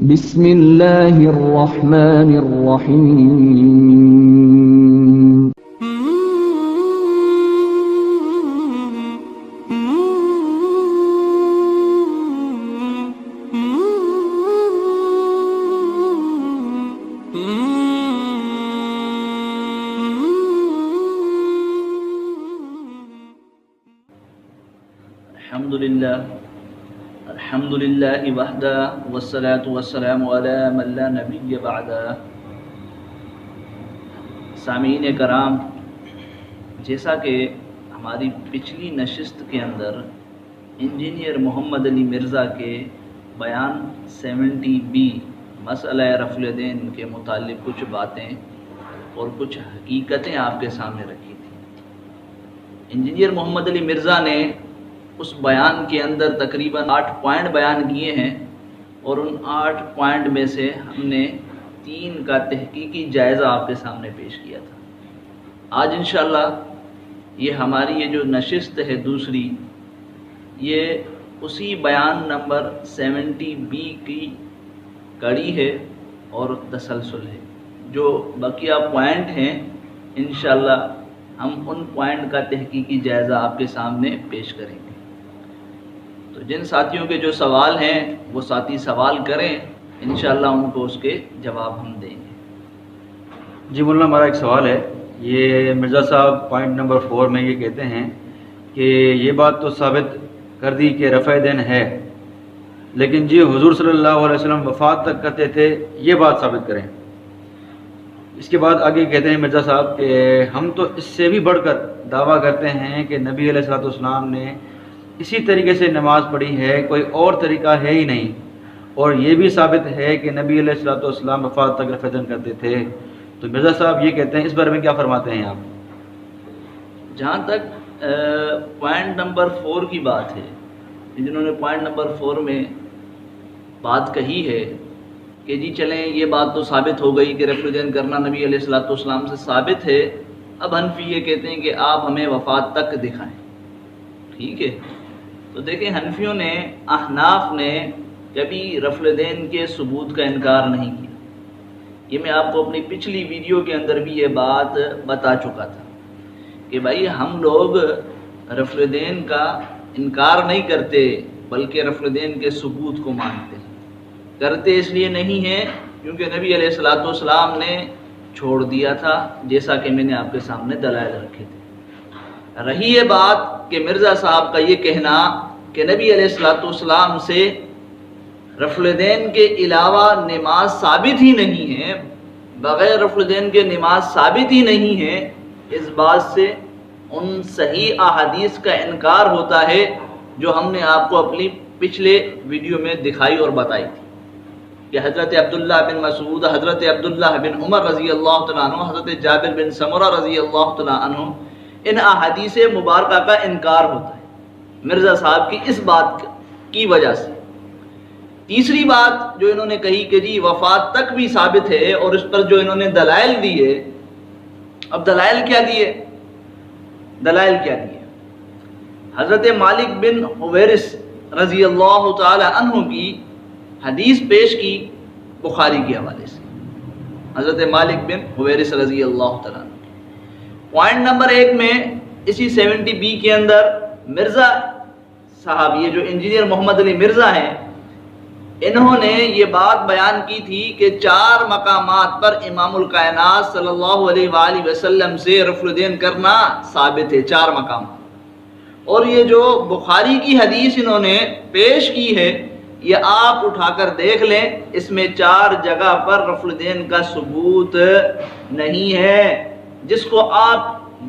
بسم اللہ الرحمن الرحیم. الحمد للہ وحدہ والصلاة والسلام علی من لا نبی بعدہ. سامعین کرام، جیسا کہ ہماری پچھلی نشست کے اندر انجینئر محمد علی مرزا کے بیان 70B مسئلہ رفع الیدین کے متعلق کچھ باتیں اور کچھ حقیقتیں آپ کے سامنے رکھی تھیں. انجینئر محمد علی مرزا نے اس بیان کے اندر تقریباً 8 پوائنٹ بیان کیے ہیں، اور ان 8 پوائنٹ میں سے ہم نے 3 کا تحقیقی جائزہ آپ کے سامنے پیش کیا تھا. آج انشاءاللہ یہ ہماری یہ جو نشست ہے دوسری، یہ اسی بیان نمبر 70B کی کڑی ہے اور تسلسل ہے. جو بقیہ پوائنٹ ہیں انشاءاللہ ہم ان پوائنٹ کا تحقیقی جائزہ آپ کے سامنے پیش کریں گے. تو جن ساتھیوں کے جو سوال ہیں وہ ساتھی سوال کریں، انشاءاللہ ان کو اس کے جواب ہم دیں گے. جی مولانا، ہمارا ایک سوال ہے. یہ مرزا صاحب پوائنٹ نمبر 4 میں یہ کہتے ہیں کہ یہ بات تو ثابت کر دی کہ رفع دین ہے، لیکن جی حضور صلی اللہ علیہ وسلم وفات تک کرتے تھے، یہ بات ثابت کریں. اس کے بعد آگے کہتے ہیں مرزا صاحب کہ ہم تو اس سے بھی بڑھ کر دعویٰ کرتے ہیں کہ نبی علیہ الصلوۃ والسلام نے اسی طریقے سے نماز پڑھی ہے، کوئی اور طریقہ ہے ہی نہیں، اور یہ بھی ثابت ہے کہ نبی علیہ الصلوۃ والسلام وفات تک رفع دین کرتے تھے. تو مرزا صاحب یہ کہتے ہیں، اس بارے میں کیا فرماتے ہیں آپ؟ جہاں تک پوائنٹ نمبر 4 کی بات ہے، جنہوں نے پوائنٹ نمبر 4 میں بات کہی ہے کہ جی چلیں یہ بات تو ثابت ہو گئی کہ رفع دین کرنا نبی علیہ الصلوۃ والسلام سے ثابت ہے، اب حنفی یہ کہتے ہیں کہ آپ ہمیں وفات تک دکھائیں. ٹھیک ہے، تو دیکھیں حنفیوں نے، احناف نے کبھی رفع دین کے ثبوت کا انکار نہیں کیا. یہ میں آپ کو اپنی پچھلی ویڈیو کے اندر بھی یہ بات بتا چکا تھا کہ بھائی ہم لوگ رفع دین کا انکار نہیں کرتے، بلکہ رفع دین کے ثبوت کو مانتے ہیں. کرتے اس لیے نہیں ہیں کیونکہ نبی علیہ الصلوۃ والسلام نے چھوڑ دیا تھا، جیسا کہ میں نے آپ کے سامنے دلائل رکھے تھے. رہی یہ بات کہ مرزا صاحب کا یہ کہنا کہ نبی علیہ الصلوۃ والسلام سے رفع دین کے علاوہ نماز ثابت ہی نہیں ہے، بغیر رفع دین کے نماز ثابت ہی نہیں ہے، اس بات سے ان صحیح احادیث کا انکار ہوتا ہے جو ہم نے آپ کو اپنی پچھلے ویڈیو میں دکھائی اور بتائی تھی کہ حضرت عبداللہ بن مسعود، حضرت عبداللہ بن عمر رضی اللہ تعالیٰ عنہ، حضرت جابر بن سمرہ رضی اللہ تعالیٰ عنہ، ان احادیث مبارکہ کا انکار ہوتا ہے مرزا صاحب کی اس بات کی وجہ سے. تیسری بات جو انہوں نے کہی کہ جی وفات تک بھی ثابت ہے، اور اس پر جو انہوں نے دلائل دیے، اب دلائل کیا دیے؟ حضرت مالک بن حویرث رضی اللہ تعالی عنہ کی حدیث پیش کی بخاری کے حوالے سے. حضرت مالک بن حویرث رضی اللہ تعالی عنہ پوائنٹ نمبر 1 میں اسی 70B کے اندر مرزا صاحب، یہ جو انجینئر محمد علی مرزا ہیں، انہوں نے یہ بات بیان کی تھی کہ 4 مقامات پر امام الکائنات صلی اللہ علیہ وآلہ وسلم سے رفع دین کرنا ثابت ہے. 4 مقامات. اور یہ جو بخاری کی حدیث انہوں نے پیش کی ہے، یہ آپ اٹھا کر دیکھ لیں، اس میں 4 جگہ پر رفع دین کا ثبوت نہیں ہے، جس کو آپ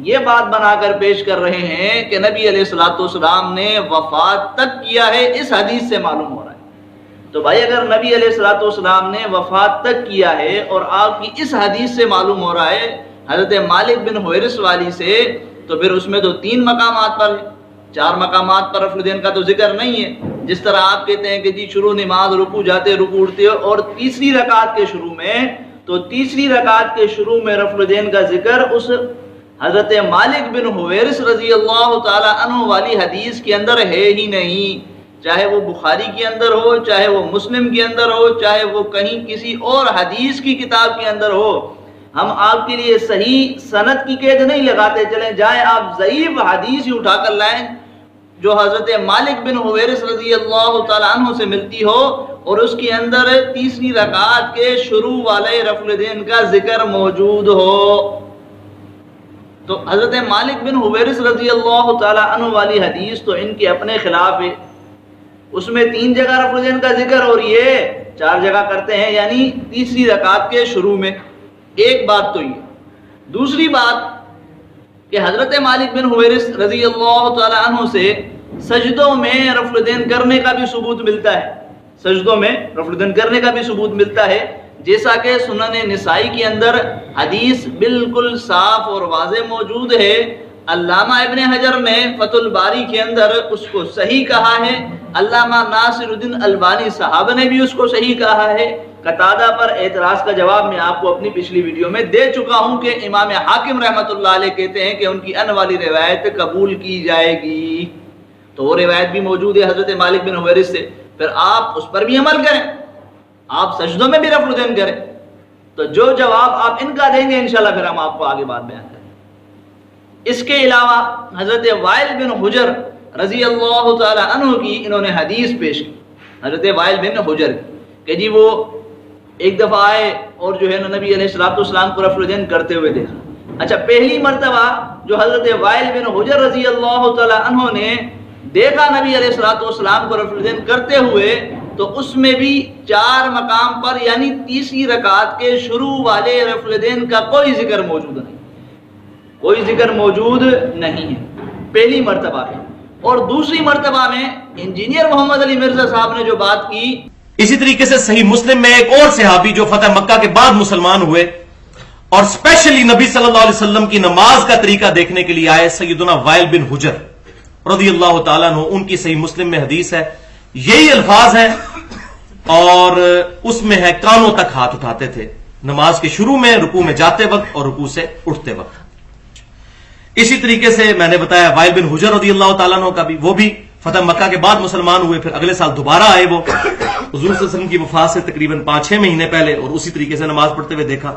یہ بات بنا کر پیش کر رہے ہیں کہ نبی علیہ الصلوۃ والسلام نے وفات تک کیا ہے. اس حدیث سے معلوم ہو رہا ہے. تو بھائی اگر نبی علیہ الصلوۃ والسلام نے وفات تک کیا ہے اور آپ کی اس حدیث سے معلوم ہو رہا ہے حضرت مالک بن حویرث والی سے، تو پھر اس میں تو 3 مقامات پر ہے، 4 مقامات پر رفع دین کا تو ذکر نہیں ہے. جس طرح آپ کہتے ہیں کہ جی شروع نماز رکوع جاتے رکوع اٹھتے، اور تیسری رکعت کے شروع میں، تو تیسری رکعت کے شروع میں رفع دین کا ذکر اس حضرت مالک بن حویرث رضی اللہ تعالی عنہ والی حدیث کے اندر ہے ہی نہیں. چاہے وہ بخاری کے اندر ہو، چاہے وہ مسلم کے اندر ہو، چاہے وہ کہیں کسی اور حدیث کی کتاب کے اندر ہو، ہم آپ کے لیے صحیح سند کی قید نہیں لگاتے چلیں جائیں، آپ ضعیف حدیث ہی اٹھا کر لائیں جو حضرت مالک بن حویرث رضی اللہ تعالیٰ عنہ سے ملتی ہو اور اس کے اندر تیسری رکعت کے شروع والے رفع الیدین کا ذکر موجود ہو۔ تو حضرت مالک بن حویرث رضی اللہ تعالیٰ عنہ والی حدیث تو ان کے اپنے خلاف ہے، اس میں 3 جگہ رفع الیدین کا ذکر اور یہ 4 جگہ کرتے ہیں، یعنی تیسری رکعت کے شروع میں۔ ایک بات تو یہ، دوسری بات کہ حضرت مالک بن حویرث رضی اللہ تعالیٰ عنہ سے سجدوں میں رفع الیدین کرنے کا بھی ثبوت ملتا ہے، سجدوں میں رفع الیدین کرنے کا بھی ثبوت ملتا ہے، جیسا کہ سنن نسائی کے اندر حدیث بالکل صاف اور واضح موجود ہے۔ علامہ ابن حجر نے فتح الباری کے اندر اس کو صحیح کہا ہے، علامہ ناصر الدین البانی صاحب نے بھی اس کو صحیح کہا ہے۔ قتادہ پر اعتراض کا جواب میں آپ کو اپنی پچھلی ویڈیو میں دے چکا ہوں کہ امام حاکم رحمۃ اللہ علیہ کہتے ہیں کہ ان کی ان والی روایت قبول کی جائے گی، تو وہ روایت بھی موجود ہے حضرت مالک بن حویرث سے، پھر آپ اس پر بھی عمل کریں، آپ سجدوں میں بھی رفع الیدین کریں۔ تو جو جواب آپ ان کا دیں گے انشاءاللہ پھر ہم آپ کو آگے بات بیان کریں۔ اس کے علاوہ حضرت وائل بن حجر رضی اللہ تعالی عنہ کی انہوں نے حدیث پیش کی، حضرت وائل بن حجر کہ جی وہ ایک دفعہ آئے اور جو ہے نا نبی علیہ الصلوۃ والسلام کو رفع الیدین کرتے ہوئے دیکھا۔ اچھا، پہلی مرتبہ جو حضرت وائل بن حجر رضی اللہ تعالی عنہ نے دیکھا نبی علیہ الصلوۃ والسلام کو رفع الیدین کرتے ہوئے، تو اس میں بھی 4 مقام پر یعنی تیسری رکعت کے شروع والے رفع الیدین کا کوئی ذکر موجود نہیں، کوئی ذکر موجود نہیں ہے پہلی مرتبہ میں۔ اور دوسری مرتبہ میں انجینئر محمد علی مرزا صاحب نے جو بات کی، اسی طریقے سے صحیح مسلم میں ایک اور صحابی جو فتح مکہ کے بعد مسلمان ہوئے اور اسپیشلی نبی صلی اللہ علیہ وسلم کی نماز کا طریقہ دیکھنے کے لیے آئے، سیدنا وائل بن حجر رضی اللہ تعالیٰ عنہ، ان کی صحیح مسلم میں حدیث ہے، یہی الفاظ ہیں اور اس میں ہے کانوں تک ہاتھ اٹھاتے تھے نماز کے شروع میں، رکوع میں جاتے وقت اور رکوع سے اٹھتے وقت۔ اسی طریقے سے میں نے بتایا وائل بن حجر رضی اللہ تعالیٰ عنہ کا بھی، وہ بھی فتح مکہ کے بعد مسلمان ہوئے، پھر اگلے سال دوبارہ آئے، وہ حضور صلی اللہ علیہ وسلم کی وفات سے تقریباً 5-6 مہینے پہلے، اور اسی طریقے سے نماز پڑھتے ہوئے دیکھا۔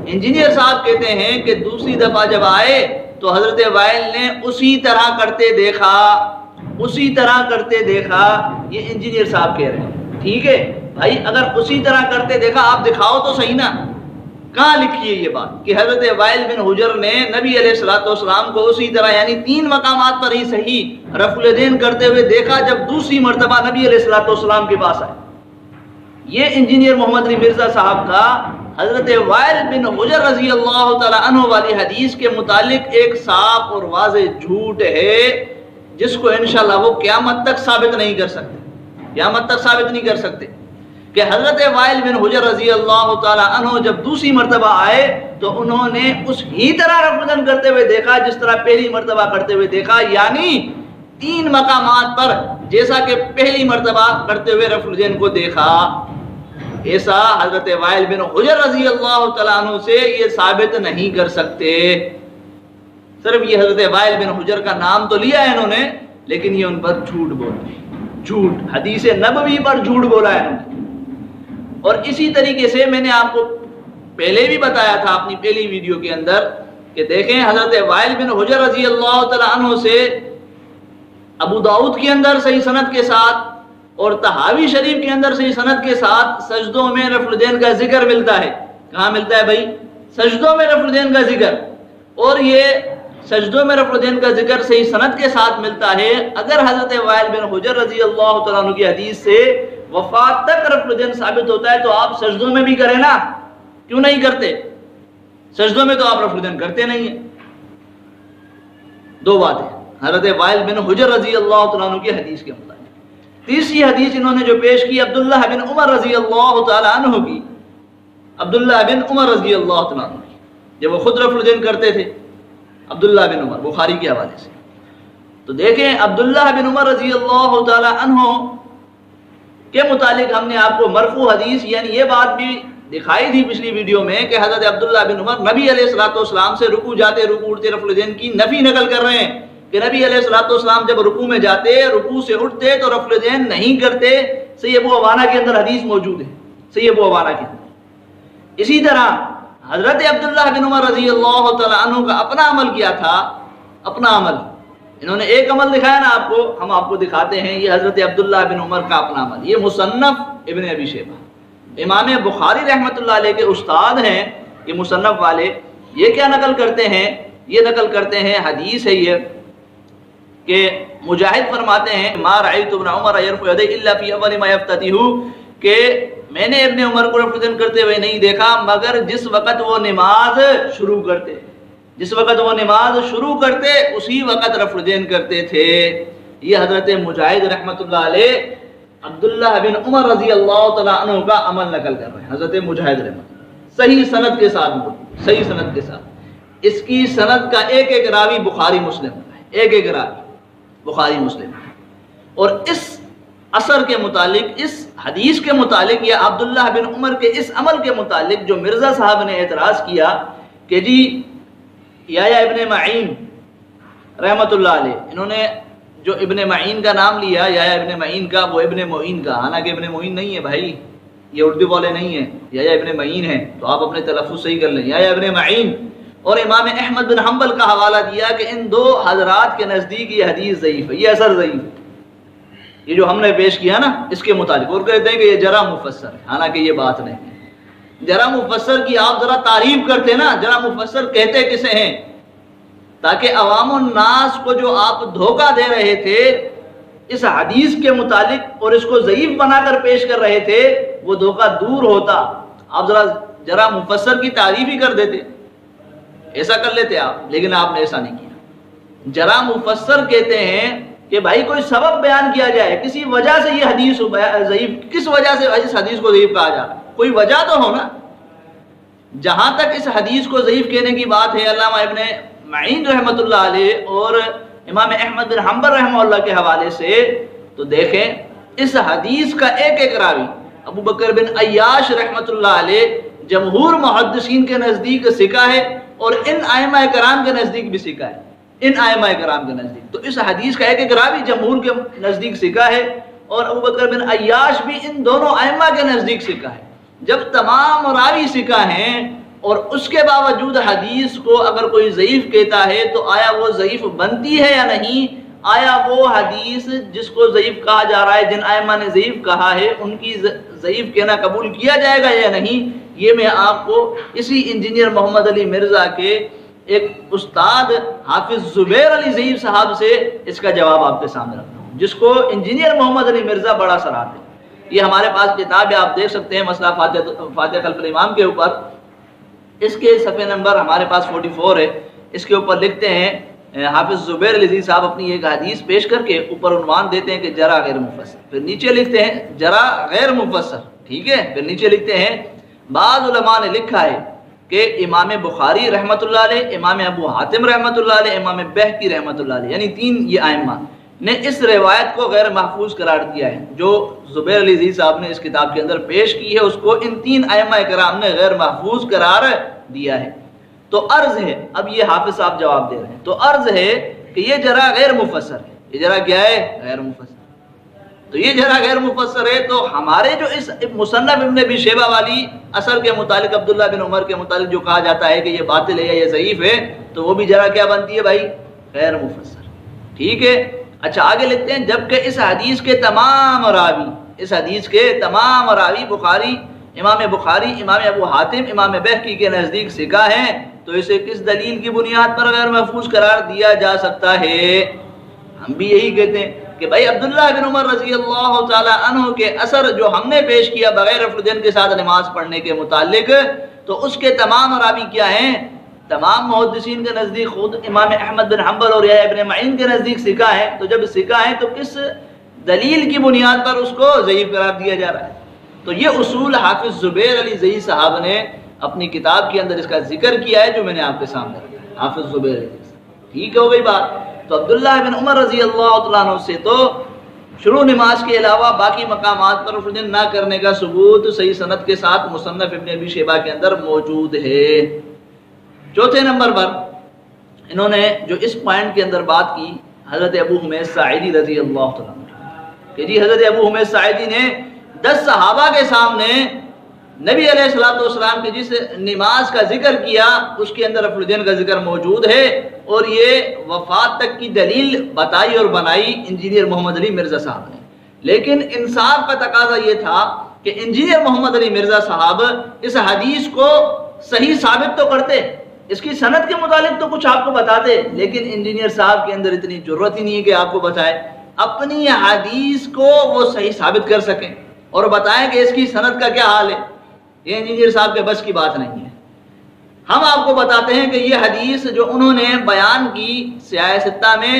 انجینئر صاحب کہتے ہیں کہ دوسری دفعہ جب آئے تو حضرت وائل نے اسی طرح کرتے دیکھا، اسی طرح کرتے دیکھا، یہ انجینئر صاحب کہہ رہے ہیں۔ ٹھیک ہے بھائی، اگر اسی طرح کرتے دیکھا آپ دکھاؤ تو صحیح نا، کہاں لکھی ہے یہ بات کہ حضرت وائل بن حجر نے نبی علیہ الصلوۃ والسلام کو اسی طرح یعنی 3 مقامات پر ہی صحیح رفع الیدین کرتے ہوئے دیکھا جب دوسری مرتبہ نبی علیہ الصلوۃ والسلام کے پاس آئے۔ یہ انجینئر محمد علی مرزا صاحب کا حضرت وائل بن حجر رضی اللہ تعالی عنہ والی حدیث کے متعلق ایک صاف اور واضح جھوٹ ہے، جس کو انشاءاللہ وہ قیامت تک ثابت نہیں کر سکتے، قیامت تک ثابت نہیں کر سکتے کہ حضرت وائل بن حجر رضی اللہ تعالی عنہ جب دوسری مرتبہ آئے تو انہوں نے اس ہی طرح رفع الیدین کرتے ہوئے دیکھا جس طرح پہلی مرتبہ کرتے ہوئے دیکھا، یعنی 3 مقامات پر جیسا کہ پہلی مرتبہ کرتے ہوئے رفع الیدین کو دیکھا۔ ایسا حضرت وائل بن حجر رضی اللہ تعالیٰ عنہ سے یہ ثابت نہیں کر سکتے۔ صرف یہ حضرت وائل بن حجر کا نام تو لیا ہے انہوں نے، لیکن یہ ان پر جھوٹ بولا، جھوٹ حدیث نبوی پر جھوٹ بولا ہے انہوں نے۔ اور اسی طریقے سے میں نے آپ کو پہلے بھی بتایا تھا اپنی پہلی ویڈیو کے اندر کہ دیکھیں حضرت وائل بن حجر رضی اللہ تعالیٰ عنہ سے ابو داؤد کے اندر صحیح سند کے ساتھ اور طحاوی شریف کے اندر صحیح سند کے ساتھ سجدوں میں رفع الیدین کا ذکر ملتا ہے۔ کہاں ملتا ہے بھائی؟ سجدوں میں رفع الیدین کا ذکر، اور یہ سجدوں میں رفع الیدین کا ذکر صحیح سند کے ساتھ ملتا ہے۔ اگر حضرت وائل بن حجر رضی اللہ تعالیٰ عنہ کی حدیث سے وفات تک رفع الیدین ثابت ہوتا ہے تو آپ سجدوں میں بھی کریں نا، کیوں نہیں کرتے؟ سجدوں میں تو آپ رفع الیدین کرتے نہیں ہیں۔ 2 باتیں حضرت وائل بن حجر رضی اللہ تعالیٰ عنہ کی حدیث کے مطابق۔ تیسری حدیث انہوں نے جو پیش کی عبداللہ بن عمر رضی اللہ تعالیٰ عنہ کی، عبداللہ بن عمر رضی اللہ تعالیٰ عنہ کی، جب وہ خود رفع الیدین کرتے تھے، عبداللہ بن عمر، بخاری کے حوالے سے۔ تو دیکھیں عبداللہ بن عمر رضی اللہ تعالیٰ عنہ کے متعلق ہم نے آپ کو مرفوع حدیث یعنی یہ بات بھی دکھائی تھی پچھلی ویڈیو میں کہ حضرت عبداللہ بن عمر نبی علیہ الصلوۃ والسلام سے رکوع جاتے رکوع اٹھتے رفع الیدین کی نفی نقل کر رہے ہیں کہ کہ نبی علیہ الصلوۃ والسلام جب رکوع میں جاتے، رکوع سے اٹھتے تو رفع الیدین نہیں کرتے۔ صحیح ابو عوانہ کے اندر حدیث موجود ہے، صحیح ابو عوانہ کے اندر۔ اسی طرح حضرت عبداللہ بن عمر رضی اللہ تعالیٰ عنہ کا اپنا عمل کیا تھا، اپنا عمل، انہوں نے ایک عمل دکھایا نا آپ کو، ہم آپ کو دکھاتے ہیں، یہ حضرت عبداللہ بن عمر کا اپنا عمل، یہ مصنف ابن ابی شیبہ، امام بخاری رحمۃ اللہ علیہ کے استاد ہیں یہ مصنف والے۔ یہ کیا نقل کرتے ہیں؟ یہ نقل کرتے ہیں، حدیث ہے یہ، کہ مجاہد فرماتے ہیں ما رأیت ابن عمر یرفع یدیہ الا فی اول ما یفتتح، کہ میں نے ابن عمر کو رفع الیدین کرتے ہوئے نہیں دیکھا مگر جس وقت وہ نماز شروع کرتے، جس وقت وہ نماز شروع کرتے اسی وقت رفع الیدین کرتے تھے۔ یہ حضرت مجاہد رحمۃ اللہ علیہ عبداللہ بن عمر رضی اللہ تعالیٰ عنہ کا عمل نقل کر رہے ہیں، حضرت مجاہد رحمۃ اللہ، صحیح سند کے ساتھ، صحیح سند کے ساتھ۔ اس کی سند کا ایک ایک راوی بخاری مسلم ہے، ایک ایک راوی بخاری مسلم ہے۔ اور اس اثر کے متعلق، اس حدیث کے متعلق یا عبداللہ بن عمر کے اس عمل کے متعلق جو مرزا صاحب نے اعتراض کیا کہ جی یحییٰ ابن معین رحمۃ اللہ علیہ، انہوں نے جو ابن معین کا نام لیا، یحییٰ ابن معین کا، وہ ابن معین کا، حالانکہ ابن معین نہیں ہے بھائی، یہ اردو والے نہیں ہیں، یحییٰ ابن معین ہے، تو آپ اپنے تلفظ صحیح کر لیں، یحییٰ ابن معین۔ اور امام احمد بن حنبل کا حوالہ دیا کہ ان دو حضرات کے نزدیک یہ حدیث ضعیف ہے، یہ اثر ضعیف ہے، یہ جو ہم نے پیش کیا نا اس کے متعلق، اور کہتے ہیں کہ یہ جرح مفسر ہے، حالانکہ یہ بات نہیں ہے۔ جرح مفسر کی آپ ذرا تعریف کرتے نا، جرح مفسر کہتے کسے ہیں، تاکہ عوام الناس کو جو آپ دھوکہ دے رہے تھے اس حدیث کے متعلق اور اس کو ضعیف بنا کر پیش کر رہے تھے، وہ دھوکہ دور ہوتا، آپ ذرا جرح مفسر کی تعریف ہی کر دیتے، ایسا کر لیتے آپ، لیکن آپ نے ایسا نہیں کیا۔ جرح مفسر کہتے ہیں کہ بھائی کوئی سبب بیان کیا جائے، کسی وجہ سے یہ حدیث ضعیف، کس وجہ سے اس حدیث کو ضعیف کہا جا رہا ہے، کوئی وجہ تو ہو نا۔ جہاں تک اس حدیث کو ضعیف کہنے کی بات ہے، علامہ ابن معین رحمۃ اللہ علیہ اور امام احمد بن حنبل رحمہ اللہ کے حوالے سے، تو دیکھیں اس حدیث کا ایک ایک راوی ابو بکر بن عیاش رحمۃ اللہ علیہ جمہور محدثین کے نزدیک ثقہ ہے، اور ان ائمہ کرام کے نزدیک بھی ثقہ ہے، ان ائمہ کرام کے نزدیک۔ تو اس حدیث کا ایک ایک راوی جمہور کے نزدیک ثقہ ہے، اور ابو بکر بن عیاش بھی ان دونوں ائمہ کے نزدیک ثقہ ہے۔ جب تمام راوی ثقہ ہیں اور اس کے باوجود حدیث کو اگر کوئی ضعیف کہتا ہے تو آیا وہ ضعیف بنتی ہے یا نہیں؟ آیا وہ حدیث جس کو ضعیف کہا جا رہا ہے، جن ائمہ نے ضعیف کہا ہے، ان کی ضعیف کہنا قبول کیا جائے گا یا نہیں؟ یہ میں آپ کو اسی انجینئر محمد علی مرزا کے ایک استاد حافظ زبیر علی ضعیف صاحب سے اس کا جواب آپ کے سامنے رکھتا ہوں، جس کو انجینئر محمد علی مرزا بڑا سراہتے ہیں۔ یہ ہمارے پاس کتاب ہے، آپ دیکھ سکتے ہیں، مسئلہ فاتحہ خلف الامام کے اوپر، اس کے صفحے نمبر ہمارے پاس 44 ہے، اس کے اوپر لکھتے ہیں حافظ زبیر علی صاحب اپنی ایک حدیث پیش کر کے اوپر عنوان دیتے ہیں کہ جرح غیر مفسر، پھر نیچے لکھتے ہیں جرح غیر مفسر، ٹھیک ہے، پھر نیچے لکھتے ہیں بعض علماء نے لکھا ہے کہ امام بخاری رحمۃ اللہ علیہ، امام ابو حاتم رحمۃ اللہ علیہ، امام بہقی رحمۃ اللہ علیہ، یعنی تین یہ ائمہ نے اس روایت کو غیر محفوظ قرار دیا ہے، جو زبیر علی صاحب نے اس کتاب کے اندر پیش کی ہے، اس کو ان تین ائمہ کرام نے غیر محفوظ قرار دیا ہے۔ تو عرض ہے، اب یہ حافظ صاحب جواب دے رہے ہیں، تو عرض ہے کہ یہ جرح غیر مفسر ہے، یہ جرح کیا ہے؟ غیر مفسر۔ تو یہ جرح غیر مفسر ہے، تو ہمارے جو اس مصنف ابن ابی شیبہ والی اثر کے متعلق عبداللہ بن عمر کے متعلق جو کہا جاتا ہے کہ یہ باطل ہے یا یہ ضعیف ہے، تو وہ بھی جرح کیا بنتی ہے بھائی؟ غیر مفسر، ٹھیک ہے۔ اچھا آگے لکھتے ہیں جبکہ اس حدیث کے تمام راوی، اس حدیث کے تمام راوی بخاری، امام بخاری، امام ابو حاتم، امام بہقی کے نزدیک ثقہ ہیں، تو اسے کس دلیل کی بنیاد پر غیر محفوظ قرار دیا جا سکتا ہے؟ ہم بھی یہی کہتے ہیں کہ بھائی عبداللہ بن عمر رضی اللہ تعالی عنہ کے اثر جو ہم نے پیش کیا بغیر رفع الیدین کے ساتھ نماز پڑھنے کے متعلق، تو اس کے تمام راوی کیا ہیں؟ تمام محدثین کے نزدیک، خود امام احمد بن حنبل اور یحییٰ ابن معین کے نزدیک ثقہ ہیں، تو جب ثقہ ہیں تو کس دلیل کی بنیاد پر اس کو ضعیف قرار دیا جا رہا ہے؟ تو یہ اصول حافظ زبیر علی ضعیف صاحب نے اپنی کتاب کے اندر اس کا ذکر کیا ہے، جو میں نے آپ کے سامنے رکھا ہے، حافظ زبیر علی صاحب، ٹھیک ہو گئی بات۔ تو عبداللہ بن عمر رضی اللہ تعالیٰ عنہ سے تو شروع نماز کے علاوہ باقی مقامات پر رفع الیدین نہ کرنے کا ثبوت صحیح سند کے ساتھ مصنف ابن ابی شیبہ کے اندر موجود ہے۔ چوتھے نمبر پر انہوں نے جو اس پوائنٹ کے اندر بات کی حضرت ابو حمید ساعدی رضی اللہ تعالیٰ عنہ کہ جی حضرت ابو حمید ساعدی نے 10 صحابہ کے سامنے نبی علیہ الصلوۃ والسلام کی جس نماز کا ذکر کیا اس کے اندر رفع الیدین کا ذکر موجود ہے، اور یہ وفات تک کی دلیل بتائی اور بنائی انجینئر محمد علی مرزا صاحب نے۔ لیکن انصاف کا تقاضا یہ تھا کہ انجینئر محمد علی مرزا صاحب اس حدیث کو صحیح ثابت تو کرتے، اس کی سند کے متعلق تو کچھ آپ کو بتاتے، لیکن انجینئر صاحب کے اندر اتنی ضرورت ہی نہیں ہے کہ آپ کو بتائے، اپنی حدیث کو وہ صحیح ثابت کر سکیں اور بتائیں کہ اس کی سند کا کیا حال ہے۔ یہ انجینئر صاحب کے بس کی بات نہیں ہے۔ ہم آپ کو بتاتے ہیں کہ یہ حدیث جو انہوں نے بیان کی سیاہ ستہ میں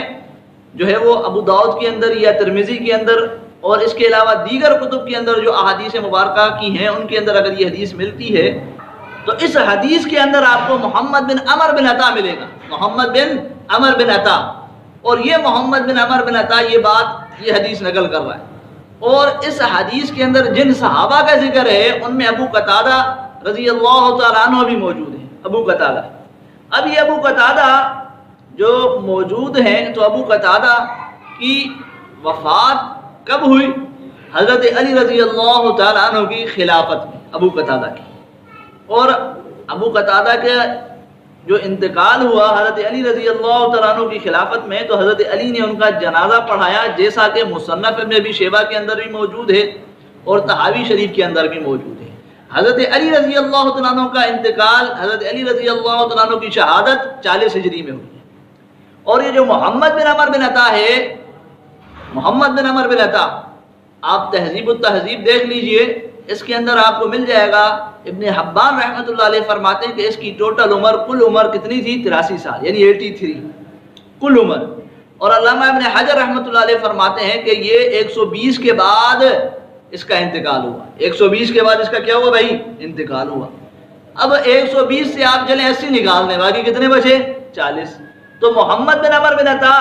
جو ہے وہ ابو داؤد کے اندر یا ترمذی کے اندر اور اس کے علاوہ دیگر کتب کے اندر جو احادیث مبارکہ کی ہیں ان کے اندر اگر یہ حدیث ملتی ہے تو اس حدیث کے اندر آپ کو محمد بن عمر بن عطا ملے گا، محمد بن عمر بن عطا، اور یہ محمد بن عمر بن عطا یہ حدیث نقل کر رہا ہے، اور اس حدیث کے اندر جن صحابہ کا ذکر ہے ان میں ابو قتادہ رضی اللہ تعالیٰ عنہ بھی موجود ہیں۔ ابو قتادہ، اب یہ ابو قتادہ جو موجود ہیں تو ابو قتادہ کی وفات کب ہوئی؟ حضرت علی رضی اللہ تعالیٰ عنہ کی خلافت میں ابو قتادہ کی، اور ابو قتادہ کے جو انتقال ہوا حضرت علی رضی اللہ تعالیٰ عنہ کی خلافت میں تو حضرت علی نے ان کا جنازہ پڑھایا، جیسا کہ مصنف ابن ابی شیبہ کے اندر بھی موجود ہے اور طحاوی شریف کے اندر بھی موجود ہے۔ حضرت علی رضی اللہ تعالیٰ عنہ کا انتقال، حضرت علی رضی اللہ تعالیٰ عنہ کی شہادت 40 ہجری میں ہوئی ہے، اور یہ جو محمد بن عمر بن عطا ہے، محمد بن عمر بن عطا، آپ تہذیب التہذیب دیکھ لیجئے، اس کے اندر آپ کو مل جائے گا، ابن حبان رحمۃ اللہ علیہ فرماتے ہیں کہ اس کی ٹوٹل عمر، کل عمر کتنی تھی؟ 83 سال، یعنی 83 کل عمر، اور علامہ ابن حجر رحمۃ اللہ علیہ فرماتے ہیں کہ یہ 120 کے بعد اس کا انتقال ہوا، 120 کے بعد اس کا کیا ہوا بھائی؟ انتقال ہوا۔ اب 120 سے آپ چلیں 80 نکالنے، باقی کتنے بچے؟ 40۔ تو محمد بن عمر بن عطا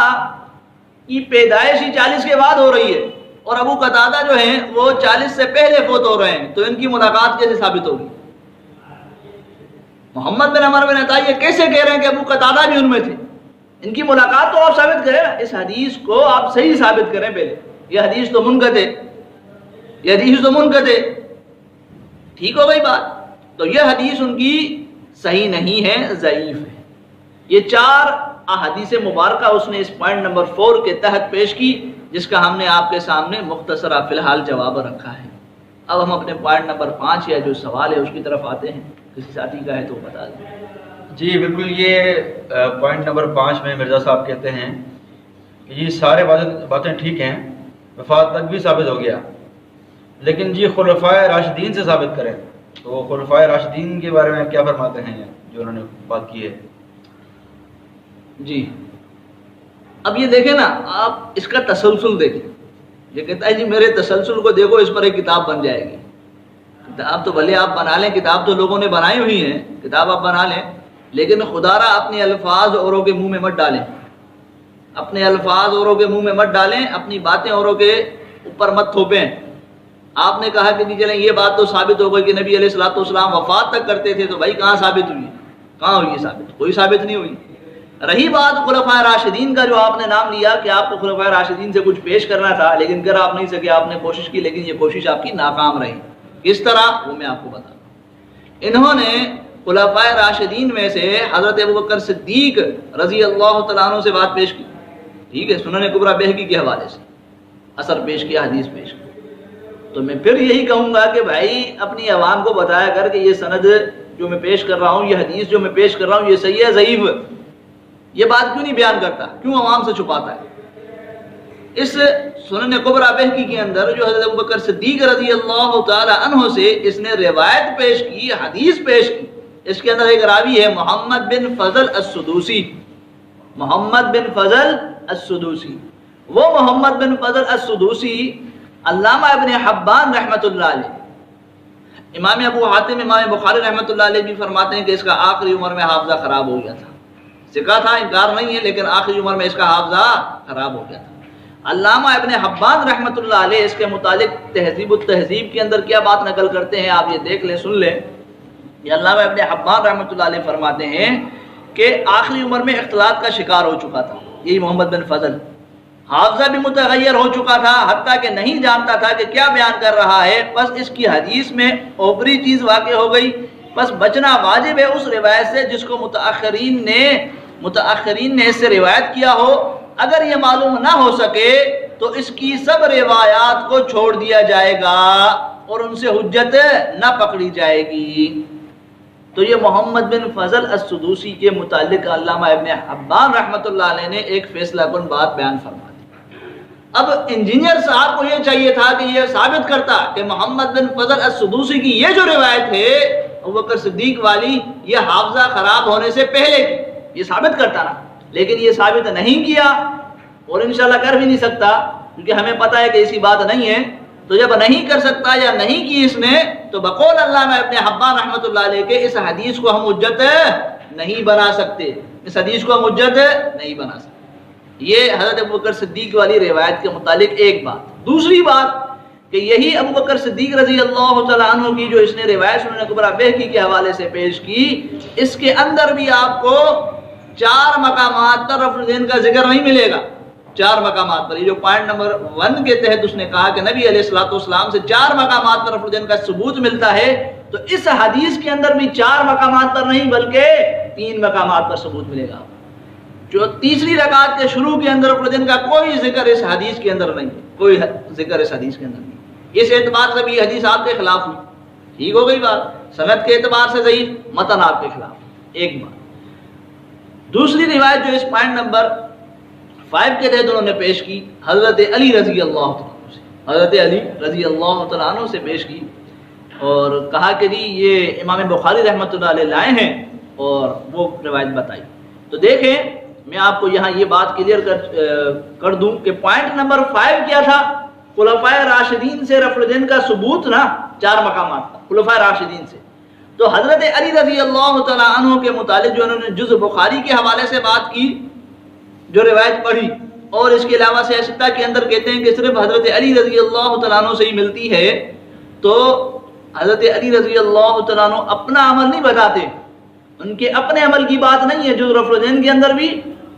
کی پیدائش ہی 40 کے بعد ہو رہی ہے، اور ابو قتادہ جو ہیں وہ 40 سے پہلے فوت ہو رہے ہیں، تو ان کی ملاقات کیسے ثابت ہوگی؟ محمد بن عمر بن عطا یہ کیسے کہہ رہے ہیں کہ ابو قتادہ بھی ان میں تھے؟ ان کی ملاقات تو آپ ثابت کریں، اس حدیث کو آپ صحیح ثابت کریں پہلے، یہ حدیث تو منقطع ہے، یہ حدیث تو منقطع ہے، ٹھیک ہو گئی بات؟ تو یہ حدیث ان کی صحیح نہیں ہے، ضعیف ہے۔ یہ 4 احادیث مبارکہ اس نے اس پوائنٹ نمبر 4 کے تحت پیش کی، جس کا ہم نے آپ کے سامنے مختصرہ فی الحال جواب رکھا ہے۔ اب ہم اپنے پوائنٹ نمبر 5 یا جو سوال ہے اس کی طرف آتے ہیں، کسی ساتھی کا ہے تو بتا دیں۔ جی بالکل، یہ پوائنٹ نمبر 5 میں مرزا صاحب کہتے ہیں کہ یہ سارے باتیں ٹھیک ہیں، وفات تک بھی ثابت ہو گیا، لیکن جی خلفائے راشدین سے ثابت کریں، تو خلفائے راشدین کے بارے میں کیا فرماتے ہیں جو انہوں نے بات کی ہے؟ جی اب یہ دیکھیں نا، آپ اس کا تسلسل دیکھیں، یہ کہتا ہے جی میرے تسلسل کو دیکھو، اس پر ایک کتاب بن جائے گی۔ کتاب تو بھلے آپ بنا لیں، کتاب تو لوگوں نے بنائی ہوئی ہے، کتاب آپ بنا لیں، لیکن خدا را اپنے الفاظ اوروں کے منہ میں مت ڈالیں، اپنے الفاظ اوروں کے منہ میں مت ڈالیں، اپنی باتیں اوروں کے اوپر مت تھوپیں۔ آپ نے کہا کہ نہیں چلیں یہ بات تو ثابت ہو گئی کہ نبی علیہ الصلوۃ والسلام وفات تک کرتے تھے، تو بھائی کہاں ثابت ہوئی؟ کہاں ہوئی ثابت؟ کوئی ثابت نہیں ہوئی۔ رہی بات خلفائے راشدین کا، جو آپ نے نام لیا کہ آپ کو خلفائے راشدین سے کچھ پیش کرنا تھا لیکن کر آپ نہیں سکے، آپ نے کوشش کی لیکن یہ کوشش آپ کی ناکام رہی۔ کس طرح؟ وہ میں آپ کو بتا دوں۔ انہوں نے خلفائے راشدین میں سے حضرت ابوبکر صدیق رضی اللہ تعالیٰ عنہ سے بات پیش کی، ٹھیک ہے، سنن کبریٰ بہقی کے حوالے سے اثر پیش کیا، حدیث پیش کی۔ تو میں پھر یہی کہوں گا کہ بھائی اپنی عوام کو بتایا کر کہ یہ سند جو میں پیش کر رہا ہوں، یہ حدیث جو میں پیش کر رہا ہوں، یہ صحیح ہے ضعیف؟ یہ بات کیوں نہیں بیان کرتا؟ کیوں عوام سے چھپاتا ہے؟ اس سنن کبریٰ بہقی کے اندر جو حضرت ابوبکر صدیق رضی اللہ تعالی عنہ سے اس نے روایت پیش کی، حدیث پیش کی، اس کے اندر ایک راوی ہے محمد بن فضل السدوسی، محمد بن فضل السدوسی۔ وہ محمد بن فضل السدوسی علامہ ابن حبان رحمۃ اللہ علیہ، امام ابو حاتم، امام بخاری رحمۃ اللہ علیہ بھی فرماتے ہیں کہ اس کا آخری عمر میں حافظہ خراب ہو گیا تھا، ثقہ تھا، انکار نہیں ہے، لیکن آخری عمر میں اس کا حافظہ خراب ہو گیا تھا۔ علامہ ابن حبان رحمۃ اللہ علیہ اس کے متعلق تہذیب التہذیب کے اندر کیا بات نقل کرتے ہیں، آپ یہ دیکھ لیں، سن لیں۔ یہ علامہ ابن حبان رحمۃ اللہ علیہ فرماتے ہیں کہ آخری عمر میں اختلاط کا شکار ہو چکا تھا، یہی محمد بن فضل، حافظہ بھی متغیر ہو چکا تھا، حتیٰ کہ نہیں جانتا تھا کہ کیا بیان کر رہا ہے، بس اس کی حدیث میں اوپری چیز واقع ہو گئی، بس بچنا واجب ہے اس روایت سے جس کو متاخرین نے اس سے روایت کیا ہو۔ اگر یہ معلوم نہ ہو سکے تو اس کی سب روایات کو چھوڑ دیا جائے گا اور ان سے حجت نہ پکڑی جائے گی۔ تو یہ محمد بن فضل السدوسی کے متعلق علامہ ابن حبان رحمۃ اللہ علیہ نے ایک فیصلہ کن بات بیان فرما دی۔ اب انجینئر صاحب کو یہ چاہیے تھا کہ یہ ثابت کرتا کہ محمد بن فضل السدوسی کی یہ جو روایت ہے ابوبکر صدیق والی، یہ حافظہ خراب ہونے سے پہلے کی، یہ ثابت کرتا نا، لیکن یہ ثابت نہیں کیا اور انشاءاللہ کر بھی نہیں سکتا، کیونکہ ہمیں پتہ ہے کہ ایسی بات نہیں ہے۔ تو جب نہیں کر سکتا یا نہیں کی اس نے، تو بقول علامہ ابن حبان رحمۃ اللہ علیہ کے اس حدیث کو ہم حجت نہیں بنا سکتے، اس حدیث کو ہم حجت نہیں بنا سکتے۔ یہ حضرت ابوبکر صدیق والی روایت کے متعلق ایک بات۔ دوسری بات کہ یہی ابوبکر صدیق رضی اللہ تعالیٰ عنہ کی جو اس نے روایت سنن کبریٰ بہقی کے حوالے سے پیش کی، اس کے اندر بھی آپ کو 4 مقامات پر رفع الدین کا ذکر نہیں ملے گا۔ 4 مقامات پر، یہ جو پوائنٹ نمبر 1 کے تحت اس نے کہا کہ نبی علیہ الصلوۃ والسلام سے 4 مقامات پر رفع الدین کا ثبوت ملتا ہے، تو اس حدیث کے اندر بھی 4 مقامات پر نہیں بلکہ 3 مقامات پر ثبوت ملے گا۔ جو تیسری رکعت کے شروع کے اندر رفع الدین کا کوئی ذکر اس حدیث کے اندر نہیں، کوئی ذکر اس حدیث کے اندر نہیں۔ اس اعتبار سے بھی حدیث آپ کے خلاف ہوئی، ٹھیک ہو گئی بات، سند کے اعتبار سے ضعیف، متن آپ کے خلاف، ایک بات۔ دوسری روایت جو اس پوائنٹ نمبر 5 کے تحت انہوں نے پیش کی، حضرت علی رضی اللہ عنہ سے، حضرت علی رضی اللہ تعالیٰ عنہ سے پیش کی اور کہا کہ جی یہ امام بخاری رحمۃ اللہ علیہ لائے ہیں اور وہ روایت بتائی۔ تو دیکھیں میں آپ کو یہاں یہ بات کلیئر کر دوں کہ پوائنٹ نمبر 5 کیا تھا؟ خلفائے راشدین سے رفع الدین کا ثبوت نا، 4 مقامات کا خلفائے راشدین سے۔ تو حضرت علی رضی اللہ تعالیٰ عنہ کے متعلق جو انہوں نے جز بخاری کے حوالے سے بات کی، جو روایت پڑھی، اور اس کے علاوہ سیاستہ کے اندر کہتے ہیں کہ صرف حضرت علی رضی اللہ تعالیٰ عنہ سے ہی ملتی ہے، تو حضرت علی رضی اللہ تعالیٰ عنہ اپنا عمل نہیں بتاتے، ان کے اپنے عمل کی بات نہیں ہے جو رفع الدین کے اندر بھی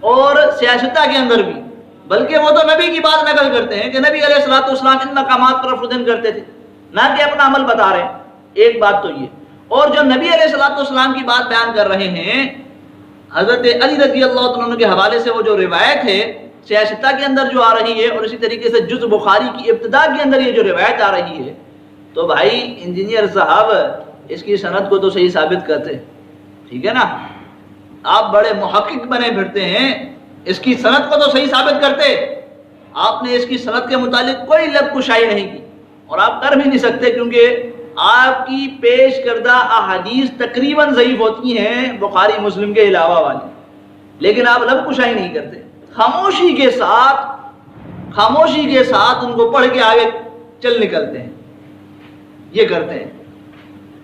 اور سیاستہ کے اندر بھی، بلکہ وہ تو نبی کی بات نقل کرتے ہیں کہ نبی علیہ الصلوۃ والسلام ان مقامات پر رفع الدین کرتے تھے، نہ کہ اپنا عمل بتا رہے ہیں۔ ایک بات تو یہ، اور جو نبی علیہ الصلوۃ والسلام کی بات بیان کر رہے ہیں حضرت علی رضی اللہ عنہ کے حوالے سے، وہ جو روایت ہے سیاستہ کے اندر جو آ رہی ہے، اور اسی طریقے سے جز بخاری کی ابتدا کے اندر یہ جو روایت آ رہی ہے، تو بھائی انجینئر صاحب اس کی سند کو تو صحیح ثابت کرتے، ٹھیک ہے نا، آپ بڑے محقق بنے پھرتے ہیں، اس کی سند کو تو صحیح ثابت کرتے، آپ نے اس کی سند کے متعلق کوئی لب کشائی نہیں کی، اور آپ کر بھی نہیں سکتے کیونکہ آپ کی پیش کردہ احادیث تقریباً ضعیف ہوتی ہیں بخاری مسلم کے علاوہ والی، لیکن آپ لب کشائی نہیں کرتے، خاموشی کے ساتھ ان کو پڑھ کے آگے چل نکلتے ہیں، یہ کرتے ہیں۔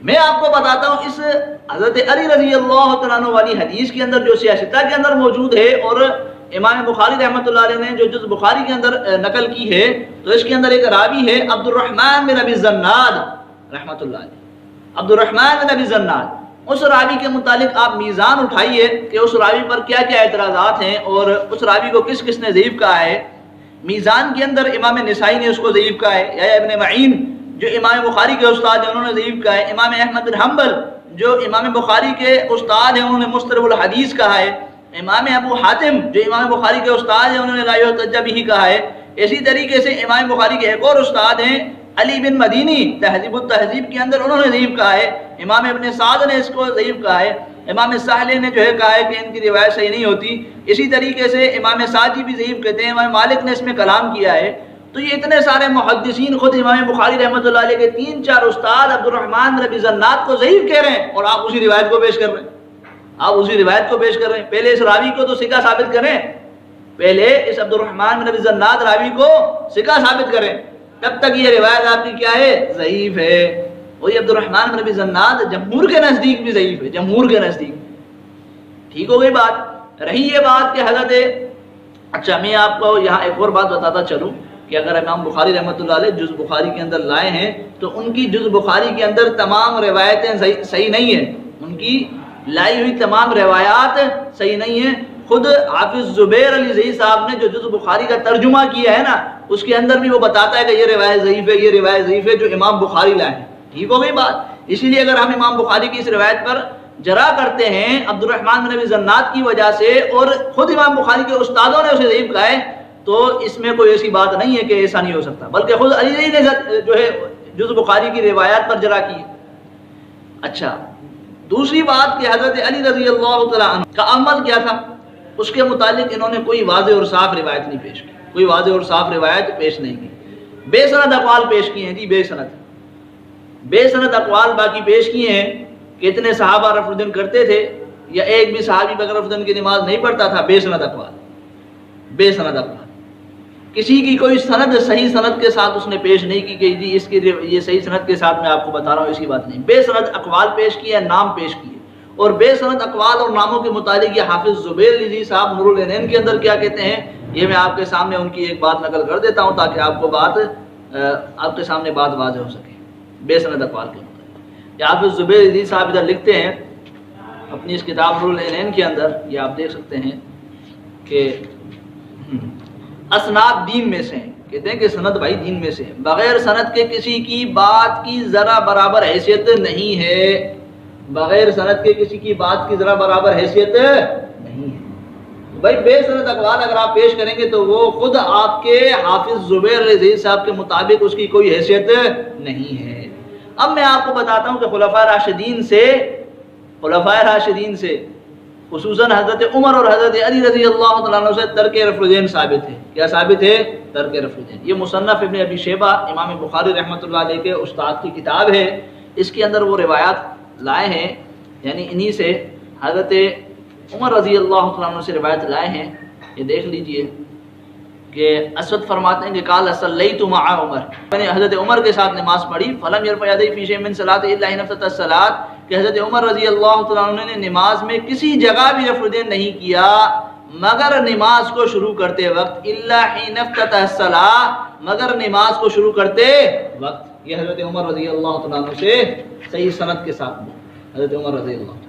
میں آپ کو بتاتا ہوں اس حضرت علی رضی اللہ تعالیٰ عنہ والی حدیث کے اندر جو سیاستہ کے اندر موجود ہے، اور امام بخاری رحمۃ اللہ علیہ نے جو جز بخاری کے اندر نقل کی ہے، تو اس کے اندر ایک راوی ہے عبد الرحمن بن ابی الزناد رحمۃ اللہ علیہ، عبد الرحمن بن ابی الزناد۔ اس راوی کے متعلق آپ میزان اٹھائیے کہ اس راوی پر کیا کیا اعتراضات ہیں اور اس راوی کو کس کس نے ضعیف کہا ہے۔ میزان کے اندر امام نسائی نے اس کو ضعیف کہا ہے، یا ابن معین جو امام بخاری کے استاد ہیں انہوں نے ضعیف کہا ہے، امام احمد بن حنبل جو امام بخاری کے استاد ہیں انہوں نے مسترب الحدیث کہا ہے، امام ابو حاتم جو امام بخاری کے استاد ہیں انہوں نے لا یحتج بہ کہا ہے۔ اسی طریقے سے امام بخاری کے ایک اور استاد ہیں علی بن مدینی، تہذیب التہذیب کے اندر انہوں نے ضعیف کہا ہے، امام ابن سعد نے اس کو ضعیف کہا ہے، امام ساحلی نے جو ہے کہا ہے کہ ان کی روایت صحیح نہیں ہوتی، اسی طریقے سے امام سعدی بھی ضعیف کہتے ہیں، امام مالک نے اس میں کلام کیا ہے۔ تو یہ اتنے سارے محدثین خود امام بخاری رحمۃ اللہ علیہ کے 3-4 استاد عبد الرحمن بن ابی الزناد کو ضعیف کہہ رہے ہیں، اور آپ اسی روایت کو پیش کر رہے ہیں، پہلے اس راوی کو تو ثقہ ثابت کریں، پہلے اس عبد الرحمن بن ابی الزناد راوی کو ثقہ ثابت کریں، تب تک یہ روایت آپ کی کیا ہے؟ ضعیف ہے۔ وہی عبد الرحمن بن ابی الزناد جمہور کے نزدیک بھی ضعیف ہے، جمہور کے نزدیک، ٹھیک ہو گئی بات۔ رہی یہ بات کہ حضرت، اچھا میں آپ کو یہاں ایک اور بات بتاتا چلوں کہ اگر امام بخاری رحمۃ اللہ علیہ جز بخاری کے اندر لائے ہیں تو ان کی جز بخاری کے اندر تمام روایتیں صحیح نہیں ہیں، ان کی لائی ہوئی تمام روایات صحیح نہیں ہیں، خود حافظ زبیر علی زئی صاحب نے جو جز بخاری کا ترجمہ کیا ہے نا، اس کے اندر بھی وہ بتاتا ہے کہ یہ روایت ضعیف ہے، یہ روایت ضعیف ہے جو امام بخاری لائے ہیں۔ ٹھیک ہو گئی بات؟ اسی لیے اگر ہم امام بخاری کی اس روایت پر جرا کرتے ہیں عبد الرحمن بن ابی زناد کی وجہ سے، اور خود امام بخاری کے استادوں نے اسے ضعیف کہا ہے، تو اس میں کوئی ایسی بات نہیں ہے کہ ایسا نہیں ہو سکتا، بلکہ خود علی زئی نے جو ہے جز بخاری کی روایات پر جرا کی۔ اچھا، دوسری بات کہ حضرت علی رضی اللہ تعالیٰ عنہ کا عمل کیا تھا، اس کے متعلق انہوں نے کوئی واضح اور صاف روایت نہیں پیش کی، کوئی واضح اور صاف روایت پیش نہیں کی، بے سند اقوال پیش کیے ہیں جی، بے سند اقوال باقی پیش کیے ہیں کہ اتنے صحابہ رفع الدین کرتے تھے، یا ایک بھی صحابی بغیر رفع الدین کی نماز نہیں پڑھتا تھا، بے سند اقوال، بے سند اقوال، کسی کی کوئی سند صحیح سند کے ساتھ اس نے پیش نہیں کی کہ جی اس کی یہ صحیح سند کے ساتھ میں آپ کو بتا رہا ہوں، ایسی بات نہیں، بے سند اقوال پیش کیے، نام پیش کیے، اور بے سند اقوال اور ناموں کے متعلق یہ حافظ زبیر علی صاحب نور العینین کے اندر کیا کہتے ہیں، یہ میں آپ کے سامنے ان کی ایک بات نقل کر دیتا ہوں تاکہ آپ کو آپ کے سامنے بات واضح ہو سکے بے سند اقوال کے متعلق۔ یہ حافظ زبیر علی صاحب ادھر لکھتے ہیں اپنی اس کتاب نور العینین کے اندر، یہ آپ دیکھ سکتے ہیں کہ اسناد دین میں سے ہیں، کہتے ہیں کہ سند بھائی دین میں سے، بغیر سند کے کسی کی بات کی ذرا برابر حیثیت نہیں ہے، بغیر سند کے کسی کی بات کی ذرا برابر حیثیت نہیں ہے۔ بھائی بے سند اقوال اگر آپ پیش کریں گے تو وہ خود آپ کے حافظ زبیر علی صاحب کے مطابق اس کی کوئی حیثیت نہیں ہے۔ اب میں آپ کو بتاتا ہوں کہ خلفائے راشدین سے خصوصاً حضرت عمر اور حضرت علی رضی اللہ تعالیٰ عنہ سے ترک رفع الدین ثابت ہے۔ کیا ثابت ہے؟ ترک رفع الدین۔ یہ مصنف ابن ابی شیبہ امام بخاری رحمۃ اللہ علیہ کے استاد کی کتاب ہے، اس کے اندر وہ روایات لائے ہیں، یعنی انہی سے حضرت عمر رضی اللہ تعالیٰ عنہ سے روایت لائے ہیں۔ یہ دیکھ لیجئے کہ اسود فرماتے ہیں کہ قال صلیت مع عمر، میں نے حضرت عمر کے ساتھ نماز پڑھی، فلم یرفع یدیہ فی شیء من صلاۃ الا حین افتتح الصلاۃ، کہ حضرت عمر رضی اللہ تعالیٰ عنہ نے نماز میں کسی جگہ بھی رفع الدین نہیں کیا مگر نماز کو شروع کرتے وقت، الا حین افتتح الصلاۃ، مگر نماز کو شروع کرتے وقت۔ یہ حضرت عمر رضی اللہ تعالیٰ عنہ سے صحیح سند کے ساتھ میں حضرت عمر رضی اللہ عنہ۔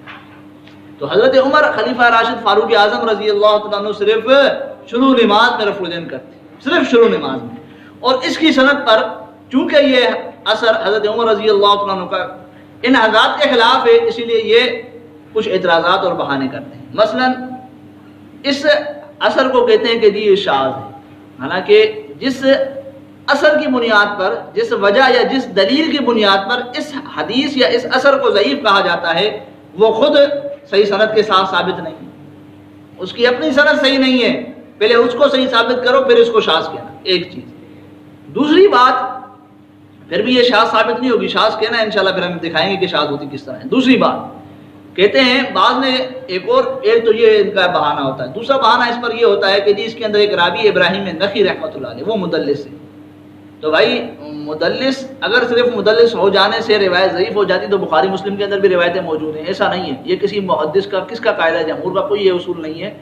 تو حضرت عمر خلیفہ راشد فاروق اعظم رضی اللہ تعالیٰ عنہ صرف شروع نماز میں رفع الدین کرتے، صرف شروع نماز میں، اور اس کی سند پر چونکہ یہ اثر حضرت عمر رضی اللہ تعالیٰ عنہ کا ان حضرات کے خلاف ہے، اسی لیے یہ کچھ اعتراضات اور بہانے کرتے ہیں۔ مثلا اس اثر کو کہتے ہیں کہ جی یہ شاذ ہے، حالانکہ جس اثر کی بنیاد پر، جس وجہ یا جس دلیل کی بنیاد پر اس حدیث یا اس اثر کو ضعیف کہا جاتا ہے وہ خود صحیح سند کے ساتھ ثابت نہیں ہے، اس کی اپنی سند صحیح نہیں ہے، پہلے اس کو صحیح ثابت کرو پھر اس کو شاذ کہنا، ایک چیز۔ دوسری بات، پھر بھی یہ شاذ ثابت نہیں ہوگی، شاذ کہنا ہے انشاءاللہ، پھر ہم دکھائیں گے کہ شاذ ہوتی کس طرح ہے۔ دوسری بات کہتے ہیں بعض نے ایک تو یہ ان کا بہانہ ہوتا ہے، دوسرا بہانہ اس پر یہ ہوتا ہے کہ جی اس کے اندر ایک راوی ابراہیم نخعی رحمۃ اللہ علیہ وہ مدلس ہے، تو بھائی مدلس اگر صرف مدلس ہو جانے سے روایت ضعیف ہو جاتی تو بخاری مسلم کے اندر بھی روایتیں موجود ہیں، ایسا نہیں ہے، یہ کسی محدث کا کس کا قاعدہ ہے، جمہور کا کوئی یہ اصول نہیں ہے،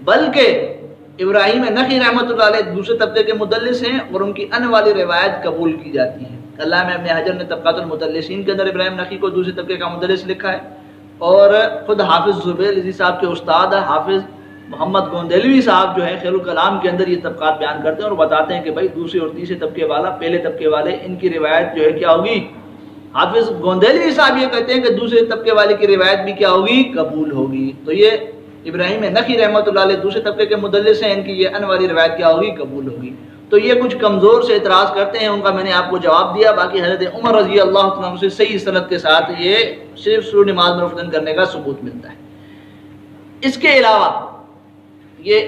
بلکہ ابراہیم نخعی رحمۃ اللہ علیہ دوسرے طبقے کے مدلس ہیں اور ان کی ان والی روایت قبول کی جاتی ہے۔ علامہ ابن حجر نے طبقات المدلسین کے اندر ابراہیم نخعی کو دوسرے طبقے کا مدلس لکھا ہے، اور خود حافظ زبیر علی صاحب کے استاد حافظ محمد گوندیلوی صاحب جو ہے خیر الکلام کے اندر یہ طبقات بیان کرتے ہیں اور بتاتے ہیں کہ بھائی دوسرے اور تیسرے طبقے والا، پہلے طبقے والے، ان کی روایت جو ہے کیا ہوگی، حافظ گوندیلوی صاحب یہ کہتے ہیں کہ دوسرے طبقے والے کی روایت بھی کیا ہوگی، قبول ہوگی۔ تو یہ ابراہیم نخعی رحمۃ اللہ علیہ دوسرے طبقے کے مدلس ہیں، ان کی یہ ان والی روایت کیا ہوگی، قبول ہوگی۔ تو یہ کچھ کمزور سے اعتراض کرتے ہیں، ان کا میں نے آپ کو جواب دیا، باقی حضرت عمر رضی اللہ تعالیٰ عنہ سے صحیح سند کے ساتھ یہ صرف شروع نماز میں رفع الدین کرنے کا ثبوت ملتا ہے۔ اس کے علاوہ یہ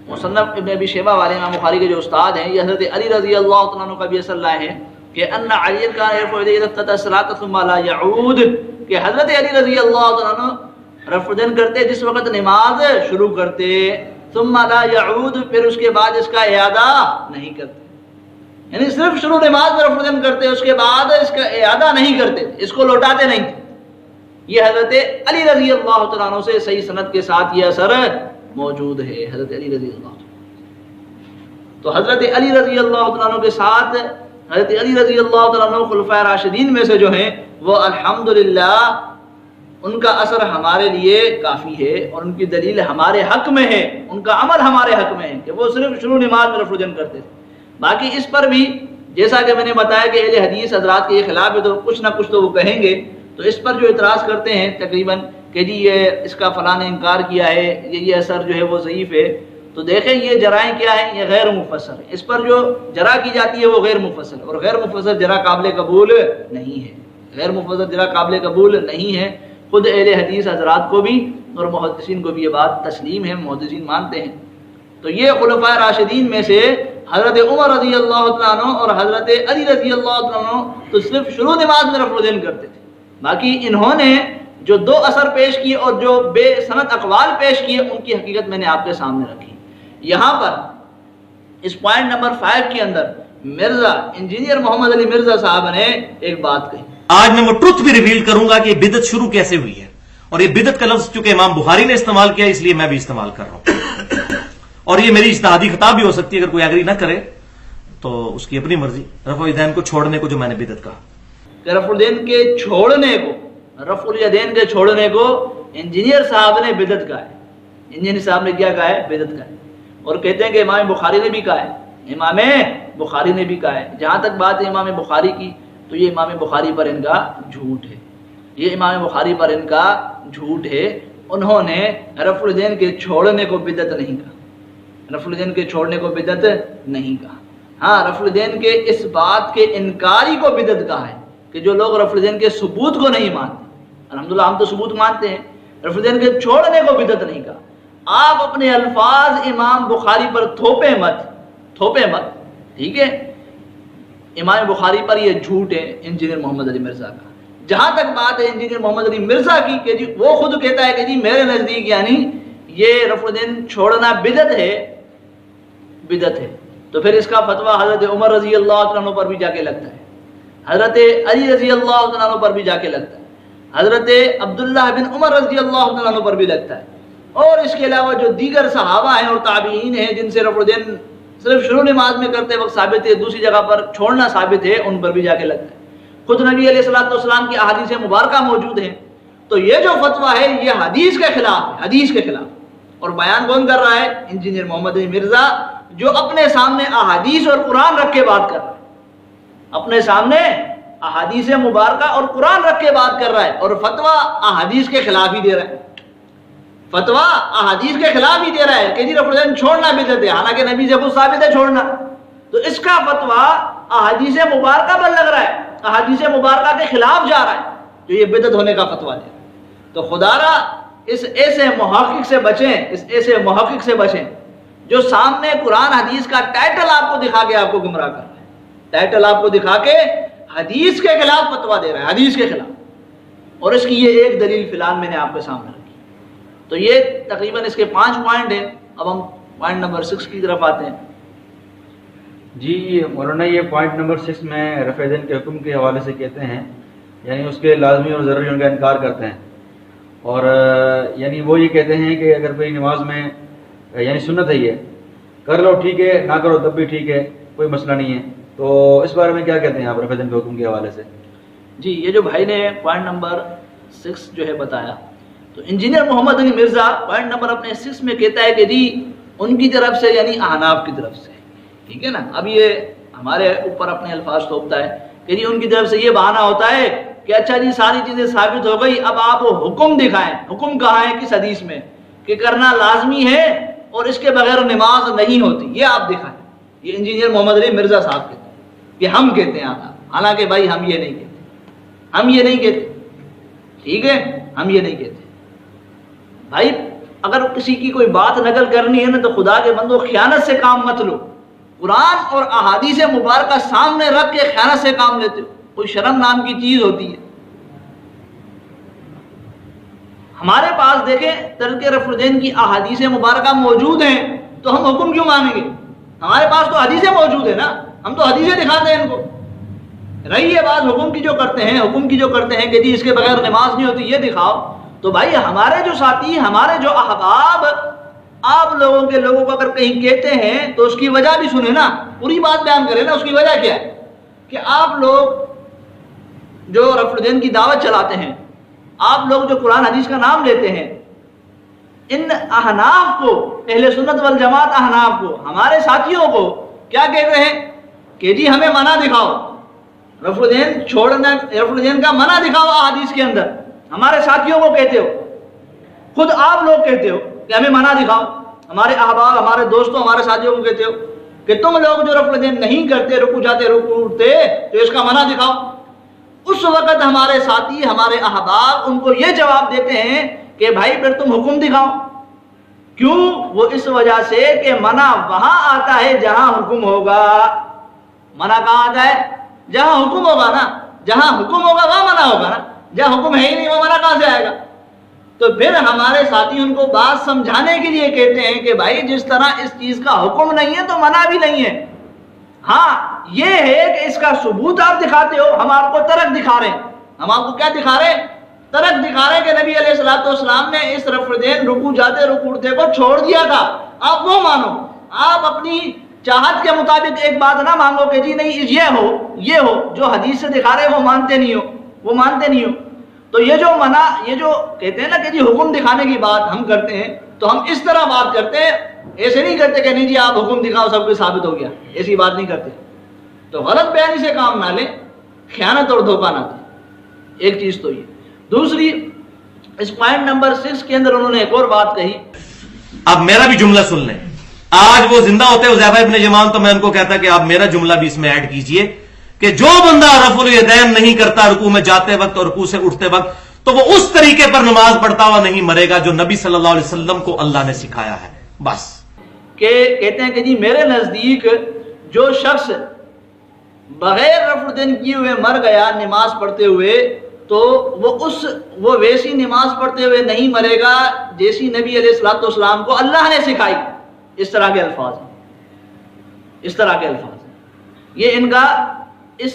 مصنف ابن ابی شیبہ والے امام بخاری کے جو استاد ہیں، یہ حضرت علی رضی اللہ تعالیٰ عنہ کا بھی اثر لائے ہیں کہ ان علی کا رفع یدیہ اذا افتتح الصلاۃ ثم لا يعود، کہ حضرت علی رضی اللہ تعالیٰ عنہ رفع الدین کرتے جس وقت نماز شروع کرتے، ثم لا يعود، پھر اس کے بعد اس کا اعادہ نہیں کرتے، یعنی صرف شروع نماز میں رفع الدین کرتے، اس کے بعد اس کا اعادہ نہیں کرتے، اس کو لوٹاتے نہیں تھے۔ یہ حضرت علی رضی اللہ تعالیٰ عنہ سے صحیح سند کے ساتھ یہ اثر موجود ہے، حضرت علی رضی اللہ عنہ۔ تو حضرت علی رضی اللہ تعالیٰ عنہ کے ساتھ حضرت علی رضی اللہ تعالیٰ عنہ خلفائے راشدین میں سے جو ہیں وہ الحمدللہ ان کا اثر ہمارے لیے کافی ہے اور ان کی دلیل ہمارے حق میں ہے، ان کا عمل ہمارے حق میں ہے کہ وہ صرف شروع نماز میں رفع الجن کرتے تھے۔ باقی اس پر بھی جیسا کہ میں نے بتایا کہ اہل حدیث حضرات کے یہ خلاف ہے تو کچھ نہ کچھ تو وہ کہیں گے، تو اس پر جو اعتراض کرتے ہیں تقریباً کہ جی یہ اس کا فلاں نے انکار کیا ہے، یہ اثر جو ہے وہ ضعیف ہے، تو دیکھیں یہ جرائیں کیا ہیں، یہ غیر مفسر ہے۔ اس پر جو جرا کی جاتی ہے وہ غیر مفسر، اور غیر مفسر جرا قابل قبول نہیں ہے، غیر مفسر جرا قابل قبول نہیں ہے۔ خود اہل حدیث حضرات کو بھی اور محدثین کو بھی یہ بات تسلیم ہے، محدثین مانتے ہیں۔ تو یہ خلفائے راشدین میں سے حضرت عمر رضی اللہ تعالیٰ عنہ اور حضرت علی رضی اللہ تعالیٰ عنہ تو صرف شروع نماز میں رفع الدین کرتے تھے، باقی انہوں نے جو دو اثر پیش کیے اور جو بے سند اقوال پیش کیے ان کی حقیقت میں نے آپ کے سامنے رکھی۔ یہاں پر اس پوائنٹ نمبر 5 کے اندر مرزا انجینئر محمد علی مرزا صاحب نے ایک بات کہی۔ آج میں وہ ٹروتھ بھی ریویل کروں گا کہ یہ بدعت شروع کیسے ہوئی ہے، اور یہ بدعت کا لفظ چونکہ امام بخاری نے استعمال کیا اس لیے میں بھی استعمال کر رہا ہوں، اور یہ میری اجتہادی خطا بھی ہو سکتی ہے، اگر کوئی ایگری نہ کرے تو اس کی اپنی مرضی۔ رفع الیدین کو چھوڑنے کو جو میں نے بدعت کہا کہ رفع الیدین کے چھوڑنے کو، رفع الیدین کے چھوڑنے کو انجینئر صاحب نے بدعت کہا ہے۔ انجینئر صاحب نے کیا کہا ہے؟ بدعت کہا ہے، اور کہتے ہیں کہ امام بخاری نے بھی کہا ہے، امام بخاری نے بھی کہا ہے۔ جہاں تک بات ہے امام بخاری کی تو یہ امام بخاری پر ان کا جھوٹ ہے، یہ امام بخاری پر ان کا جھوٹ ہے۔ انہوں نے رفع الیدین کے چھوڑنے کو بدعت نہیں کہا، رفع الیدین کے چھوڑنے کو بدعت نہیں کہا۔ ہاں رفع الیدین کے اس بات کے انکاری کو بدعت کہا ہے کہ جو لوگ رفع الیدین کے ثبوت کو نہیں مانتے، الحمدللہ ہم تو ثبوت مانتے ہیں، رفع الیدین کے چھوڑنے کو بدعت نہیں کہا۔ آپ اپنے الفاظ امام بخاری پر تھوپے مت، ٹھیک ہے؟ امام بخاری پر یہ جھوٹ ہے انجینئر محمد علی مرزا کا۔ جہاں تک بات ہے انجینئر محمد علی مرزا کی کہ جی وہ خود کہتا ہے کہ جی میرے نزدیک یعنی یہ رفع الیدین چھوڑنا بدعت ہے، تو پھر اس کا فتویٰ حضرت عمر رضی اللہ عنہ پر بھی جا کے لگتا ہے، حضرت علی رضی اللہ عنہ پر بھی جا کے لگتا ہے، حضرت عبداللہ بن عمر رضی اللہ عنہ پر بھی لگتا ہے، اور اس کے علاوہ جو دیگر صحابہ ہیں اور تابعین ہیں جن سے رفع الیدین صرف شروع نماز میں کرتے وقت ثابت ہے، دوسری جگہ پر چھوڑنا ثابت ہے، ان پر بھی جا کے لگتا ہے۔ خود نبی علیہ الصلوۃ والسلام کی احادیث مبارکہ موجود ہیں، تو یہ جو فتویٰ ہے یہ حدیث کے خلاف ہے، حدیث کے خلاف۔ اور بیان کون کر رہا ہے؟ انجینئر محمد علی مرزا، جو اپنے سامنے احادیث اور قرآن رکھ کے بات کر رہا ہے، اپنے سامنے احادیث مبارکہ اور قرآن رکھ کے بات کر رہا ہے، اور فتویٰ احادیث کے خلاف ہی دے رہا ہے، فتویٰ احادیث کے خلاف ہی دے رہا ہے کہ جی رفع الیدین چھوڑنا بدعت ہے، حالانکہ نبی سے خود ثابت ہے چھوڑنا۔ تو اس کا فتویٰ احادیث مبارکہ پر لگ رہا ہے، احادیث مبارکہ کے خلاف جا رہا ہے، جو یہ بدعت ہونے کا فتویٰ دے رہا ہے۔ تو خدا را اس ایسے محقق سے بچیں جو سامنے قرآن حدیث کا ٹائٹل آپ کو دکھا کے آپ کو گمراہ کر رہا ہے، ٹائٹل آپ کو دکھا کے حدیث کے خلاف فتویٰ دے رہا ہے، حدیث کے خلاف۔ اور اس کی یہ ایک دلیل فی الحال میں نے آپ کے سامنے رکھی۔ تو یہ تقریباً اس کے 5 پوائنٹ ہیں۔ اب ہم پوائنٹ نمبر 6 کی طرف آتے ہیں۔ جی مولانا، یہ پوائنٹ نمبر 6 میں رفع الیدین کے حکم کے حوالے سے کہتے ہیں، یعنی اس کے لازمی اور ضروری ہونے کا انکار کرتے ہیں، اور یعنی وہ یہ کہتے ہیں کہ اگر کوئی نماز میں یعنی سنت ہے یہ کر لو ٹھیک ہے، نہ کرو تب بھی ٹھیک ہے، کوئی مسئلہ نہیں ہے۔ تو اس بارے میں کیا کہتے ہیں آپ رفع الیدین کے حکم کے حوالے سے؟ جی یہ جو بھائی نے پوائنٹ نمبر 6 جو ہے بتایا، تو انجینئر محمد علی مرزا پوائنٹ نمبر اپنے 6 میں کہتا ہے کہ جی ان کی طرف سے یعنی احناف کی طرف سے، ٹھیک ہے نا؟ اب یہ ہمارے اوپر اپنے الفاظ تھوپتا ہے کہ جی ان کی طرف سے یہ بہانہ ہوتا ہے کہ اچھا جی ساری چیزیں ثابت ہو گئی، اب آپ حکم دکھائیں، حکم کہاں ہے کس حدیث میں کہ کرنا لازمی ہے اور اس کے بغیر نماز نہیں ہوتی، یہ آپ دکھائیں۔ یہ انجینئر محمد علی مرزا صاحب کہتے ہیں، یہ ہم کہتے ہیں، حالانکہ بھائی ہم یہ نہیں کہتے، ٹھیک ہے؟ ہم یہ نہیں کہتے بھائی۔ اگر کسی کی کوئی بات نقل کرنی ہے نا تو خدا کے بندو خیانت سے کام مت لو، قرآن اور احادیث مبارکہ سامنے رکھ کے خیانت سے کام لیتے ہو، کوئی شرم نام کی چیز ہوتی ہے؟ ہمارے پاس دیکھیں ترک رفع الیدین کی احادیث مبارکہ موجود ہیں، تو ہم حکم کیوں مانیں گے؟ ہمارے پاس تو حدیثیں موجود ہیں نا، ہم تو حدیثیں دکھاتے ہیں ان کو۔ رہی یہ بات حکم کی جو کرتے ہیں کہ جی اس کے بغیر نماز نہیں ہوتی، یہ دکھاؤ، تو بھائی ہمارے جو ساتھی، ہمارے جو احباب آپ لوگوں کو اگر کہیں کہتے ہیں تو اس کی وجہ بھی سنیں نا، پوری بات بیان کریں نا۔ اس کی وجہ کیا ہے کہ آپ لوگ جو رفع الیدین کی دعوت چلاتے ہیں، آپ لوگ جو قرآن حدیث کا نام لیتے ہیں، ان احناف کو، اہل سنت والجماعت احناف کو، ہمارے ساتھیوں کو کیا کہہ رہے ہیں کہ جی ہمیں منع دکھاؤ، رفع الدین چھوڑنا، رفع الدین کا منع دکھاؤ احادیث کے اندر. ہمارے ساتھیوں کو کہتے ہو، خود آپ لوگ کہتے ہو کہ ہمیں منع دکھاؤ. ہمارے احباب، ہمارے دوستوں، ہمارے ساتھیوں کو کہتے ہو کہ تم لوگ جو رفع الدین نہیں کرتے، رکوع جاتے رکوع اٹھتے، تو اس کا منع دکھاؤ. اس وقت ہمارے ساتھی، ہمارے احباب ان کو یہ جواب دیتے ہیں کہ بھائی پھر تم حکم دکھاؤ. کیوں؟ وہ اس وجہ سے کہ منع وہاں آتا ہے جہاں حکم ہوگا. منع کہاں آتا ہے؟ جہاں حکم ہوگا نا. جہاں حکم ہوگا وہاں منع ہوگا نا. جہاں حکم ہے ہی نہیں وہ منع کہاں سے آئے گا؟ تو پھر ہمارے ساتھی ان کو بات سمجھانے کے لیے کہتے ہیں کہ بھائی جس طرح اس چیز کا حکم نہیں ہے تو منع بھی نہیں ہے. ہاں یہ ہے کہ اس کا ثبوت آپ دکھاتے ہو، ہم آپ کو ترک دکھا رہے ہیں. ہم آپ کو کیا دکھا رہے ہیں؟ ترک دکھا رہے ہیں کہ نبی علیہ الصلوۃ والسلام نے اس رفع الدین رکوع جاتے رکوع اٹھتے کو چھوڑ دیا تھا. آپ وہ مانو. آپ اپنی چاہت کے مطابق ایک بات نہ مانگو کہ جی نہیں یہ ہو جو حدیث سے دکھا رہے وہ مانتے نہیں ہو. تو یہ جو منع، یہ جو کہتے ہیں نا کہ جی حکم دکھانے کی بات ہم کرتے ہیں، تو ہم اس طرح بات کرتے ہیں، ایسے نہیں کرتے کہ نہیں جی آپ حکم دکھاؤ سب کچھ ثابت ہو گیا. ایسی بات نہیں کرتے. تو غلط بیانی سے کام نہ لیں، خیانت اور دھوکہ نہ دیں. ایک چیز تو یہ. دوسری، اس پوائنٹ نمبر 6 کے اندر انہوں نے ایک اور بات کہی. اب میرا بھی جملہ سن لیں. آج وہ زندہ ہوتے حذیفہ ابن یمان تو میں ان کو کہتا کہ آپ میرا جملہ بھی اس میں ایڈ کیجئے کہ جو بندہ رفع الیدین نہیں کرتا رکوع میں جاتے وقت اور رکوع سے اٹھتے وقت، تو وہ اس طریقے پر نماز پڑھتا ہوا نہیں مرے گا جو نبی صلی اللہ علیہ وسلم کو اللہ نے سکھایا ہے. بس کہ کہتے ہیں کہ جی میرے نزدیک جو شخص بغیر رفع الدین کیے ہوئے مر گیا نماز پڑھتے ہوئے، تو وہ ویسی نماز پڑھتے ہوئے نہیں مرے گا جیسی نبی علیہ الصلوۃ والسلام کو اللہ نے سکھائی. اس طرح کے الفاظ ہیں. یہ ان کا اس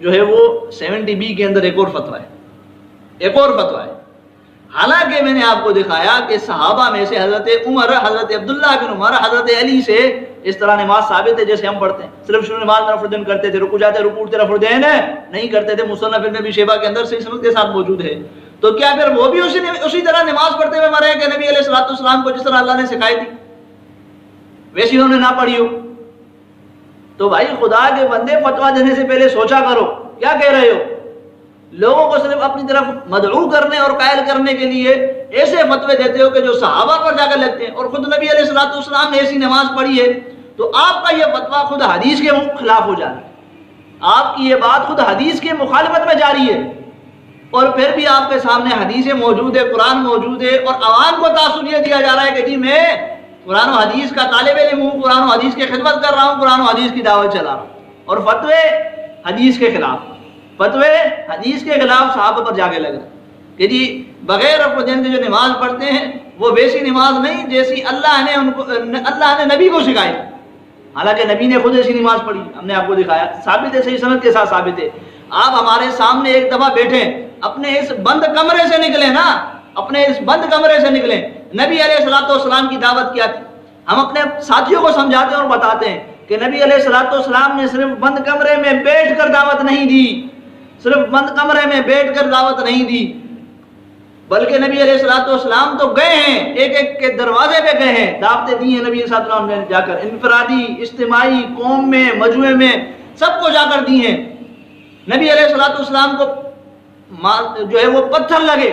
جو ہے وہ 70B کے اندر ایک اور فتویٰ ہے. حالانکہ میں نے آپ کو دکھایا کہ صحابہ میں سے حضرت عمر، حضرت عبداللہ بن عمر، حضرت علی سے اس طرح نماز ثابت ہے جیسے ہم پڑھتے ہیں. صرف شروع نماز میں رفع الدین کرتے تھے، رکوع جاتے رکوع اٹھتے رفع الدین نہیں کرتے تھے. مصنف ابن ابی شیبہ کے اندر صحیح سند کے ساتھ موجود ہے. تو کیا پھر وہ بھی اسی طرح نماز پڑھتے ہوئے مرے کہ نبی علیہ الصلوۃ والسلام کو جس طرح اللہ نے سکھائی تھی ویسی انہوں نے نہ پڑھی ہو؟ تو بھائی خدا کے بندے، فتویٰ دینے سے پہلے سوچا کرو کیا کہہ رہے ہو. لوگوں کو صرف اپنی طرف مدعو کرنے اور قائل کرنے کے لیے ایسے فتوے دیتے ہو کہ جو صحابہ پر جا کر لگتے ہیں، اور خود نبی علیہ الصلوۃ والسلام نے ایسی نماز پڑھی ہے. تو آپ کا یہ فتویٰ خود حدیث کے خلاف ہو جا رہا ہے. آپ کی یہ بات خود حدیث کی مخالفت میں جاری ہے. اور پھر بھی آپ کے سامنے حدیثیں موجود ہے، قرآن موجود ہے، اور عوام کو تاثر یہ دیا جا رہا ہے کہ جی میں قرآن و حدیث کا طالب علم ہوں، قرآن و حدیث کی خدمت کر رہا ہوں، قرآن و حدیث کی دعوت چلا رہا ہوں. اور فتوے حدیث کے خلاف صحابہ پر جا کے لگ رہے کہ جی بغیر رفع الدین کے جو نماز پڑھتے ہیں وہ ویسی نماز نہیں جیسی اللہ نے نبی کو سکھائی. حالانکہ نبی نے خود ایسی نماز پڑھی، ہم نے آپ کو دکھایا، ثابت ہے، صحیح سند کے ساتھ ثابت ہے. آپ ہمارے سامنے ایک دفعہ بیٹھے، اپنے اس بند کمرے سے نکلیں. نبی علیہ الصلوۃ والسلام کی دعوت کیا تھی؟ ہم اپنے ساتھیوں کو سمجھاتے ہیں اور بتاتے ہیں کہ نبی علیہ الصلوۃ والسلام نے صرف بند کمرے میں بیٹھ کر دعوت نہیں دی، بلکہ نبی علیہ الصلوۃ والسلام تو گئے ہیں، ایک ایک کے دروازے پہ گئے ہیں، دعوتیں دی ہیں نبی علیہ السلام نے جا کر، انفرادی، اجتماعی، قوم میں، مجموعے میں، سب کو جا کر دی ہیں. نبی علیہ الصلوۃ والسلام کو جو ہے وہ پتھر لگے.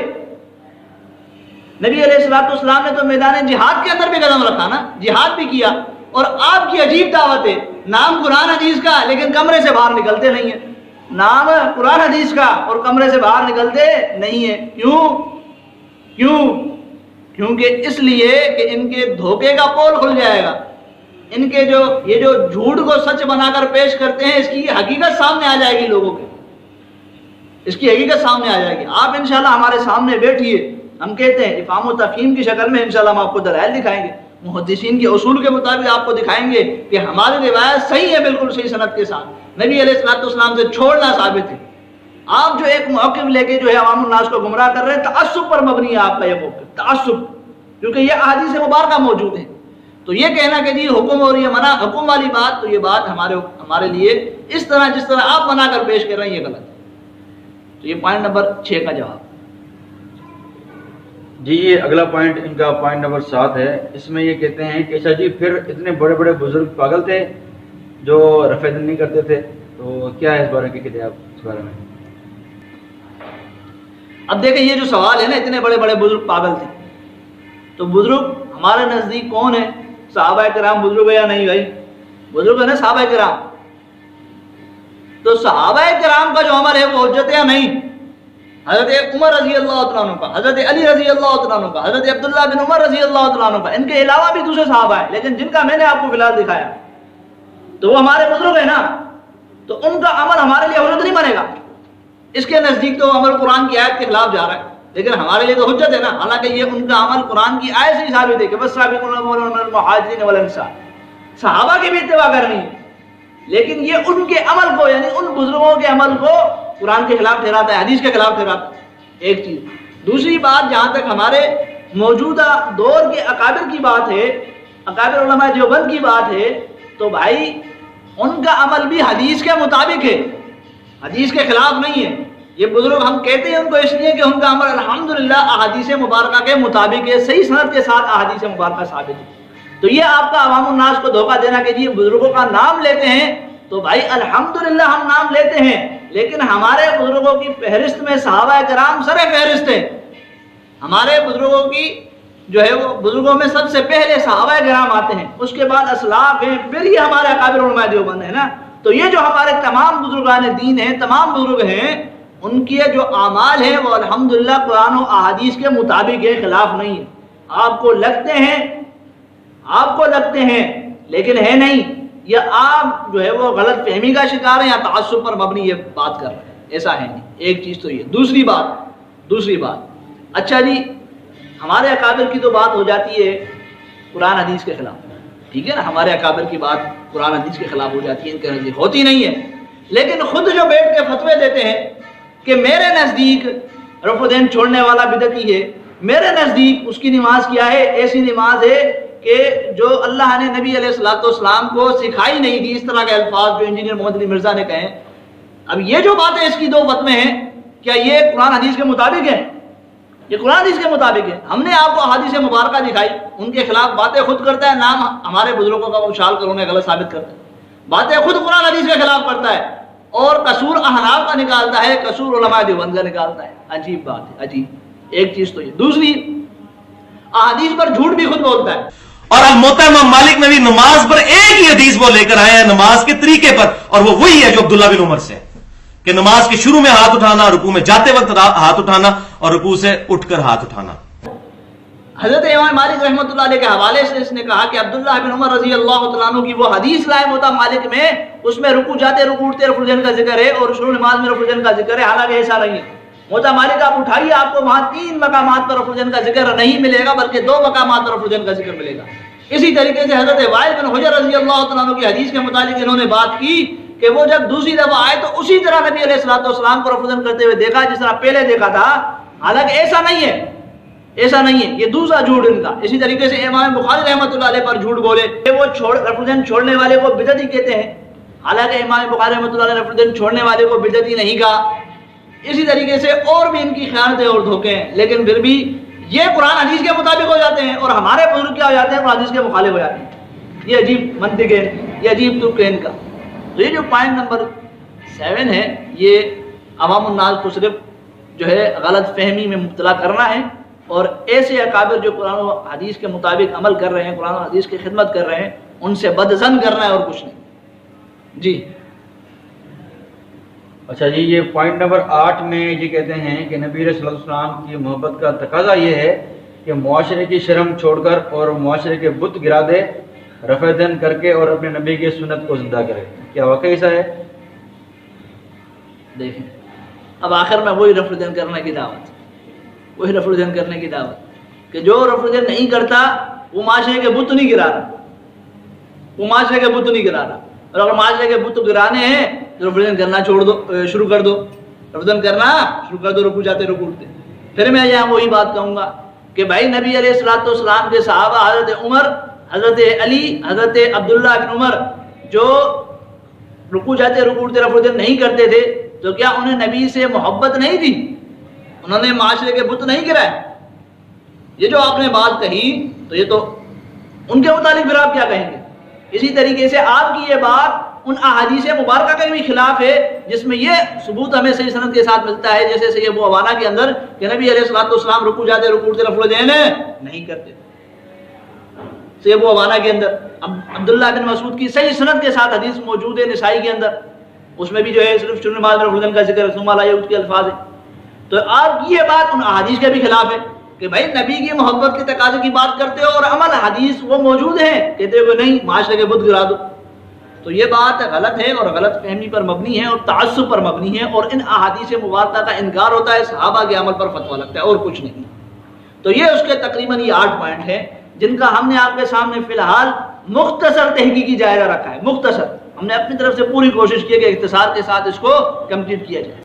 نبی علیہ الصلوۃ والسلام نے تو میدان جہاد کے اندر بھی قدم رکھا نا، جہاد بھی کیا. اور آپ کی عجیب دعوت ہے، نام قرآن حدیث کا لیکن کمرے سے باہر نکلتے نہیں ہیں. نام قرآن حدیث کا اور کمرے سے باہر نکلتے نہیں ہیں. کیوں؟ کیونکہ اس لیے کہ ان کے دھوکے کا پول کھل جائے گا. ان کے یہ جو جھوٹ کو سچ بنا کر پیش کرتے ہیں، اس کی حقیقت سامنے آ جائے گی لوگوں کے، اس کی حقیقت سامنے آ جائے گی. آپ انشاءاللہ ہمارے سامنے بیٹھیے، ہم کہتے ہیں افہام و تفہیم کی شکل میں انشاءاللہ ہم آپ کو دلائل دکھائیں گے، محدثین کے اصول کے مطابق آپ کو دکھائیں گے کہ ہماری روایت صحیح ہے، بالکل صحیح سند کے ساتھ، نبی علیہ الصلوۃ والسلام سے چھوڑنا ثابت ہے. آپ جو ایک موقف لے کے جو ہے عوام الناس کو گمراہ کر رہے ہیں، تعصب پر مبنی ہے آپ کا یہ موقف، تعصب، کیونکہ یہ احادیث مبارکہ موجود ہیں. تو یہ کہنا کہ جی حکم اور یہ منع، حکم والی بات، تو یہ بات ہمارے لیے اس طرح جس طرح آپ بنا کر پیش کر رہے ہیں یہ غلط ہے. تو یہ پوائنٹ نمبر 6 کا جواب. جی یہ اگلا پوائنٹ ان کا پوائنٹ نمبر 7 ہے. اس میں یہ کہتے ہیں کہ اچھا جی پھر اتنے بڑے بڑے بزرگ پاگل تھے جو رفع دین نہیں کرتے تھے، تو کیا ہے اس بارے میں کہتے ہیں آپ اس بارے میں؟ اب دیکھیں یہ جو سوال ہے نا، اتنے بڑے بڑے بزرگ پاگل تھے، تو بزرگ ہمارے نزدیک کون ہے؟ صحابہ کرام بزرگ ہے یا نہیں بھائی؟ بزرگ ہے نا صحابہ کرام. تو صحابہ کرام کا جو عمل ہے وہ حجت ہے یا نہیں؟ حضرت عمر رضی اللہ تعالیٰ عنہ کا، حضرت علی رضی اللہ تعالیٰ عنہ کا، حضرت عبداللہ بن عمر رضی اللہ تعالیٰ عنہ کا، ان کے علاوہ بھی دوسرے صحابہ ہیں، لیکن جن کا میں نے آپ کو فی الحال دکھایا تو وہ ہمارے بزرگ ہیں نا، تو ان کا عمل ہمارے لیے حجت نہیں بنے گا. اس کے نزدیک تو عمل قرآن کی آیت کے خلاف جا رہا ہے، لیکن ہمارے لیے تو حجت ہے نا. حالانکہ یہ ان کا عمل قرآن کی آیت سے ہی ثابت ہے کہ والسابقون الاولون من المہاجرین والانصار، صحابہ کی بھی اتباع کرنی ہے، لیکن یہ ان کے عمل کو، یعنی ان بزرگوں کے عمل کو قرآن کے خلاف ٹھہراتا ہے، حدیث کے خلاف ٹھہراتا ہے. ایک چیز. دوسری بات، جہاں تک ہمارے موجودہ دور کے اکابر کی بات ہے، اکابر علماء دیوبند کی بات ہے، تو بھائی ان کا عمل بھی حدیث کے مطابق ہے، حدیث کے خلاف نہیں ہے. یہ بزرگ ہم کہتے ہیں ان کو اس لیے کہ ان کا عمل الحمدللہ احادیث مبارکہ کے مطابق ہے، صحیح سند کے ساتھ احادیث مبارکہ ثابت ہے. تو یہ آپ کا عوام الناس کو دھوکہ دینا کہ یہ بزرگوں کا نام لیتے ہیں، تو بھائی الحمدللہ ہم نام لیتے ہیں، لیکن ہمارے بزرگوں کی فہرست میں صحابہ کرام سر فہرست ہیں. ہمارے بزرگوں کی جو ہے وہ بزرگوں میں سب سے پہلے صحابہ کرام آتے ہیں، اس کے بعد اسلاف ہیں، پھر یہ ہمارے اکابر علماء دیوبند ہیں نا. تو یہ جو ہمارے تمام بزرگان دین ہیں، تمام بزرگ ہیں، ان کے جو اعمال ہیں وہ الحمدللہ قرآن و احادیث کے مطابق ہے، خلاف نہیں ہے. آپ کو لگتے ہیں لیکن ہے نہیں، یا آپ جو ہے وہ غلط فہمی کا شکار ہیں یا تعصب پر مبنی یہ بات کر رہے ہیں، ایسا ہے نہیں. ایک چیز تو یہ. دوسری بات اچھا جی ہمارے اکابر کی تو بات ہو جاتی ہے قرآن حدیث کے خلاف، ٹھیک ہے نا، ہمارے اکابر کی بات قرآن حدیث کے خلاف ہو جاتی ہے، ان کے نزدیک ہوتی نہیں ہے. لیکن خود جو بیٹھ کے فتوے دیتے ہیں کہ میرے نزدیک رفع دین چھوڑنے والا بدعتی ہے، میرے نزدیک اس کی نماز کیا ہے؟ ایسی نماز ہے کہ جو اللہ نے نبی علیہ الصلوۃ والسلام کو سکھائی نہیں تھی، اس طرح کے الفاظ جو انجینئر محمد علی مرزا نے کہے. اب یہ جو باتیں اس کی دو فتوے ہیں، کیا یہ قرآن حدیث کے مطابق ہے؟ یہ قرآن حدیث کے مطابق ہے. ہم نے آپ کو احادیث مبارکہ دکھائی، ان کے خلاف باتیں خود کرتا ہے، نام ہمارے بزرگوں کا اچھال کر انہیں غلط ثابت کرتا ہے، باتیں خود قرآن حدیث کے خلاف کرتا ہے، اور قصور احناف کا نکالتا ہے، قصور علماء دیوبند کا نکالتا ہے. عجیب بات ہے، عجیب. ایک چیز تو یہ. دوسری، احادیث پر جھوٹ بھی خود بولتا ہے. اور الموطا امام مالک نے بھی نماز پر ایک ہی حدیث وہ لے کر آئے ہیں نماز کے طریقے پر، اور وہ وہی ہے جو عبداللہ بن عمر سے، کہ نماز کے شروع میں ہاتھ اٹھانا، رکوع میں جاتے وقت ہاتھ اٹھانا، اور رکوع سے اٹھ کر ہاتھ اٹھانا. حضرت امام مالک رحمۃ اللہ علیہ کے حوالے سے اس نے کہا کہ عبداللہ بن عمر رضی اللہ تعالیٰ عنہ کی وہ حدیث لائے موطا مالک میں، اس میں رکوع جاتے رکوع اٹھتے رفع الدین کا ذکر ہے، اور شروع نماز میں رفع الدین کا ذکر ہے. حالانکہ ایسا نہیں ہے. موطا مالک آپ اٹھائیے، آپ کو وہاں 3 مقامات پر رفع الدین کا ذکر نہیں ملے گا، بلکہ 2 مقامات پر رفع الدین کا ذکر ملے گا. اسی طریقے سے حضرت وائل بن حجر رضی اللہ تعالیٰ عنہ کی حدیث کے متعلق انہوں نے بات کی کہ وہ جب دوسری دفعہ آئے تو اسی طرح نبی علیہ الصلوۃ والسلام کو رفع الدین کرتے ہوئے دیکھا جس طرح پہلے دیکھا تھا. حالانکہ ایسا نہیں ہے، ایسا نہیں ہے. یہ دوسرا جھوٹ ان کا. اسی طریقے سے امام بخاری رحمۃ اللہ علیہ پر جھوٹ بولے کہ وہ رفع الدین چھوڑنے والے کو بدعتی کہتے ہیں. حالانکہ امام بخاری رحمۃ اللہ علیہ نے رفع الدین چھوڑنے والے کو بدعتی نہیں کہا. اسی طریقے سے اور بھی ان کی خیانتیں اور دھوکے ہیں، لیکن پھر بھی یہ قرآن حدیث کے مطابق ہو جاتے ہیں، اور ہمارے بزرگ کیا ہو جاتے ہیں؟ قرآن حدیث کے مخالف ہو جاتے ہیں. یہ عجیب منطق ہے، یہ عجیب ترک ہے ان کا. تو یہ جو پوائنٹ نمبر 7 ہے، یہ عوام الناس کو صرف جو ہے غلط فہمی میں مبتلا کرنا ہے، اور ایسے اکابر جو قرآن و حدیث کے مطابق عمل کر رہے ہیں، قرآن و حدیث کی خدمت کر رہے ہیں، ان سے بدظن کرنا ہے اور کچھ نہیں. جی اچھا جی، یہ پوائنٹ نمبر 8 میں یہ کہتے ہیں کہ نبی صلی اللہ علیہ وسلم کی محبت کا تقاضا یہ ہے کہ معاشرے کی شرم چھوڑ کر اور معاشرے کے بت گرا دے، رفع دین کر کے اور اپنے نبی کی سنت کو زندہ کرے. کیا واقعی ایسا ہے؟ دیکھیں اب آخر میں وہی رفع الدین کرنے کی دعوت، وہی رفع الدین کرنے کی دعوت کہ جو رفع الدین نہیں کرتا وہ معاشرے کے بت نہیں گرا رہا، وہ معاشرے کے بت نہیں گرا رہا. اور اگر معاشرے کے بت گرانے ہیں تو رفع الدین کرنا چھوڑ دو، شروع کر دو، رفع الدین کرنا شروع کر دو، رکوع جاتے رکوع اٹھتے. پھر میں یہاں وہی بات کہوں گا کہ بھائی نبی علیہ الصلوۃ والسلام کے صحابہ حضرت عمر، حضرت علی، حضرت عبداللہ بن عمر جو رکوع جاتے رکوع اٹھتے رفع الدین نہیں کرتے تھے، تو کیا انہیں نبی سے محبت نہیں تھی؟ انہوں نے معاشرے کے بت نہیں گرائے؟ یہ جو آپ نے بات کہی تو یہ تو ان کے متعلق پھر آپ کیا کہیں گے؟ اسی طریقے سے آپ کی یہ بات ان احادیث مبارکہ کے بھی خلاف ہے جس میں یہ ثبوت ہمیں صحیح سند کے ساتھ ملتا ہے، جیسے صحیح ابو عوانہ کے اندر کہ نبی علیہ الصلوۃ والسلام رکوع جاتے رکوع سے رفع الدین نہیں کرتے. صحیح ابو عوانہ کے اندر عبداللہ بن مسعود کی صحیح سند کے ساتھ حدیث موجود ہے نسائی کے اندر، اس میں بھی جو ہے صرف شروع نماز میں رفع الدین کا ذکر ہے، ثم لا یعود کے الفاظ ہے. تو آپ کی یہ بات ان احادیث کے بھی خلاف ہے کہ بھائی نبی کی محبت کے تقاضے کی بات کرتے ہو اور عمل حدیث وہ موجود ہیں، کہتے ہو نہیں معاشرے کے بت گرا دو. تو یہ بات غلط ہے اور غلط فہمی پر مبنی ہے اور تعصب پر مبنی ہے، اور ان احادیث مبارکہ کا انکار ہوتا ہے، صحابہ کے عمل پر فتویٰ لگتا ہے اور کچھ نہیں. تو یہ اس کے تقریباً یہ 8 پوائنٹ ہیں جن کا ہم نے آپ کے سامنے فی الحال مختصر تحقیقی جائزہ رکھا ہے. مختصر ہم نے اپنی طرف سے پوری کوشش کی کہ اختصار کے ساتھ اس کو کمپلیٹ کیا جائے.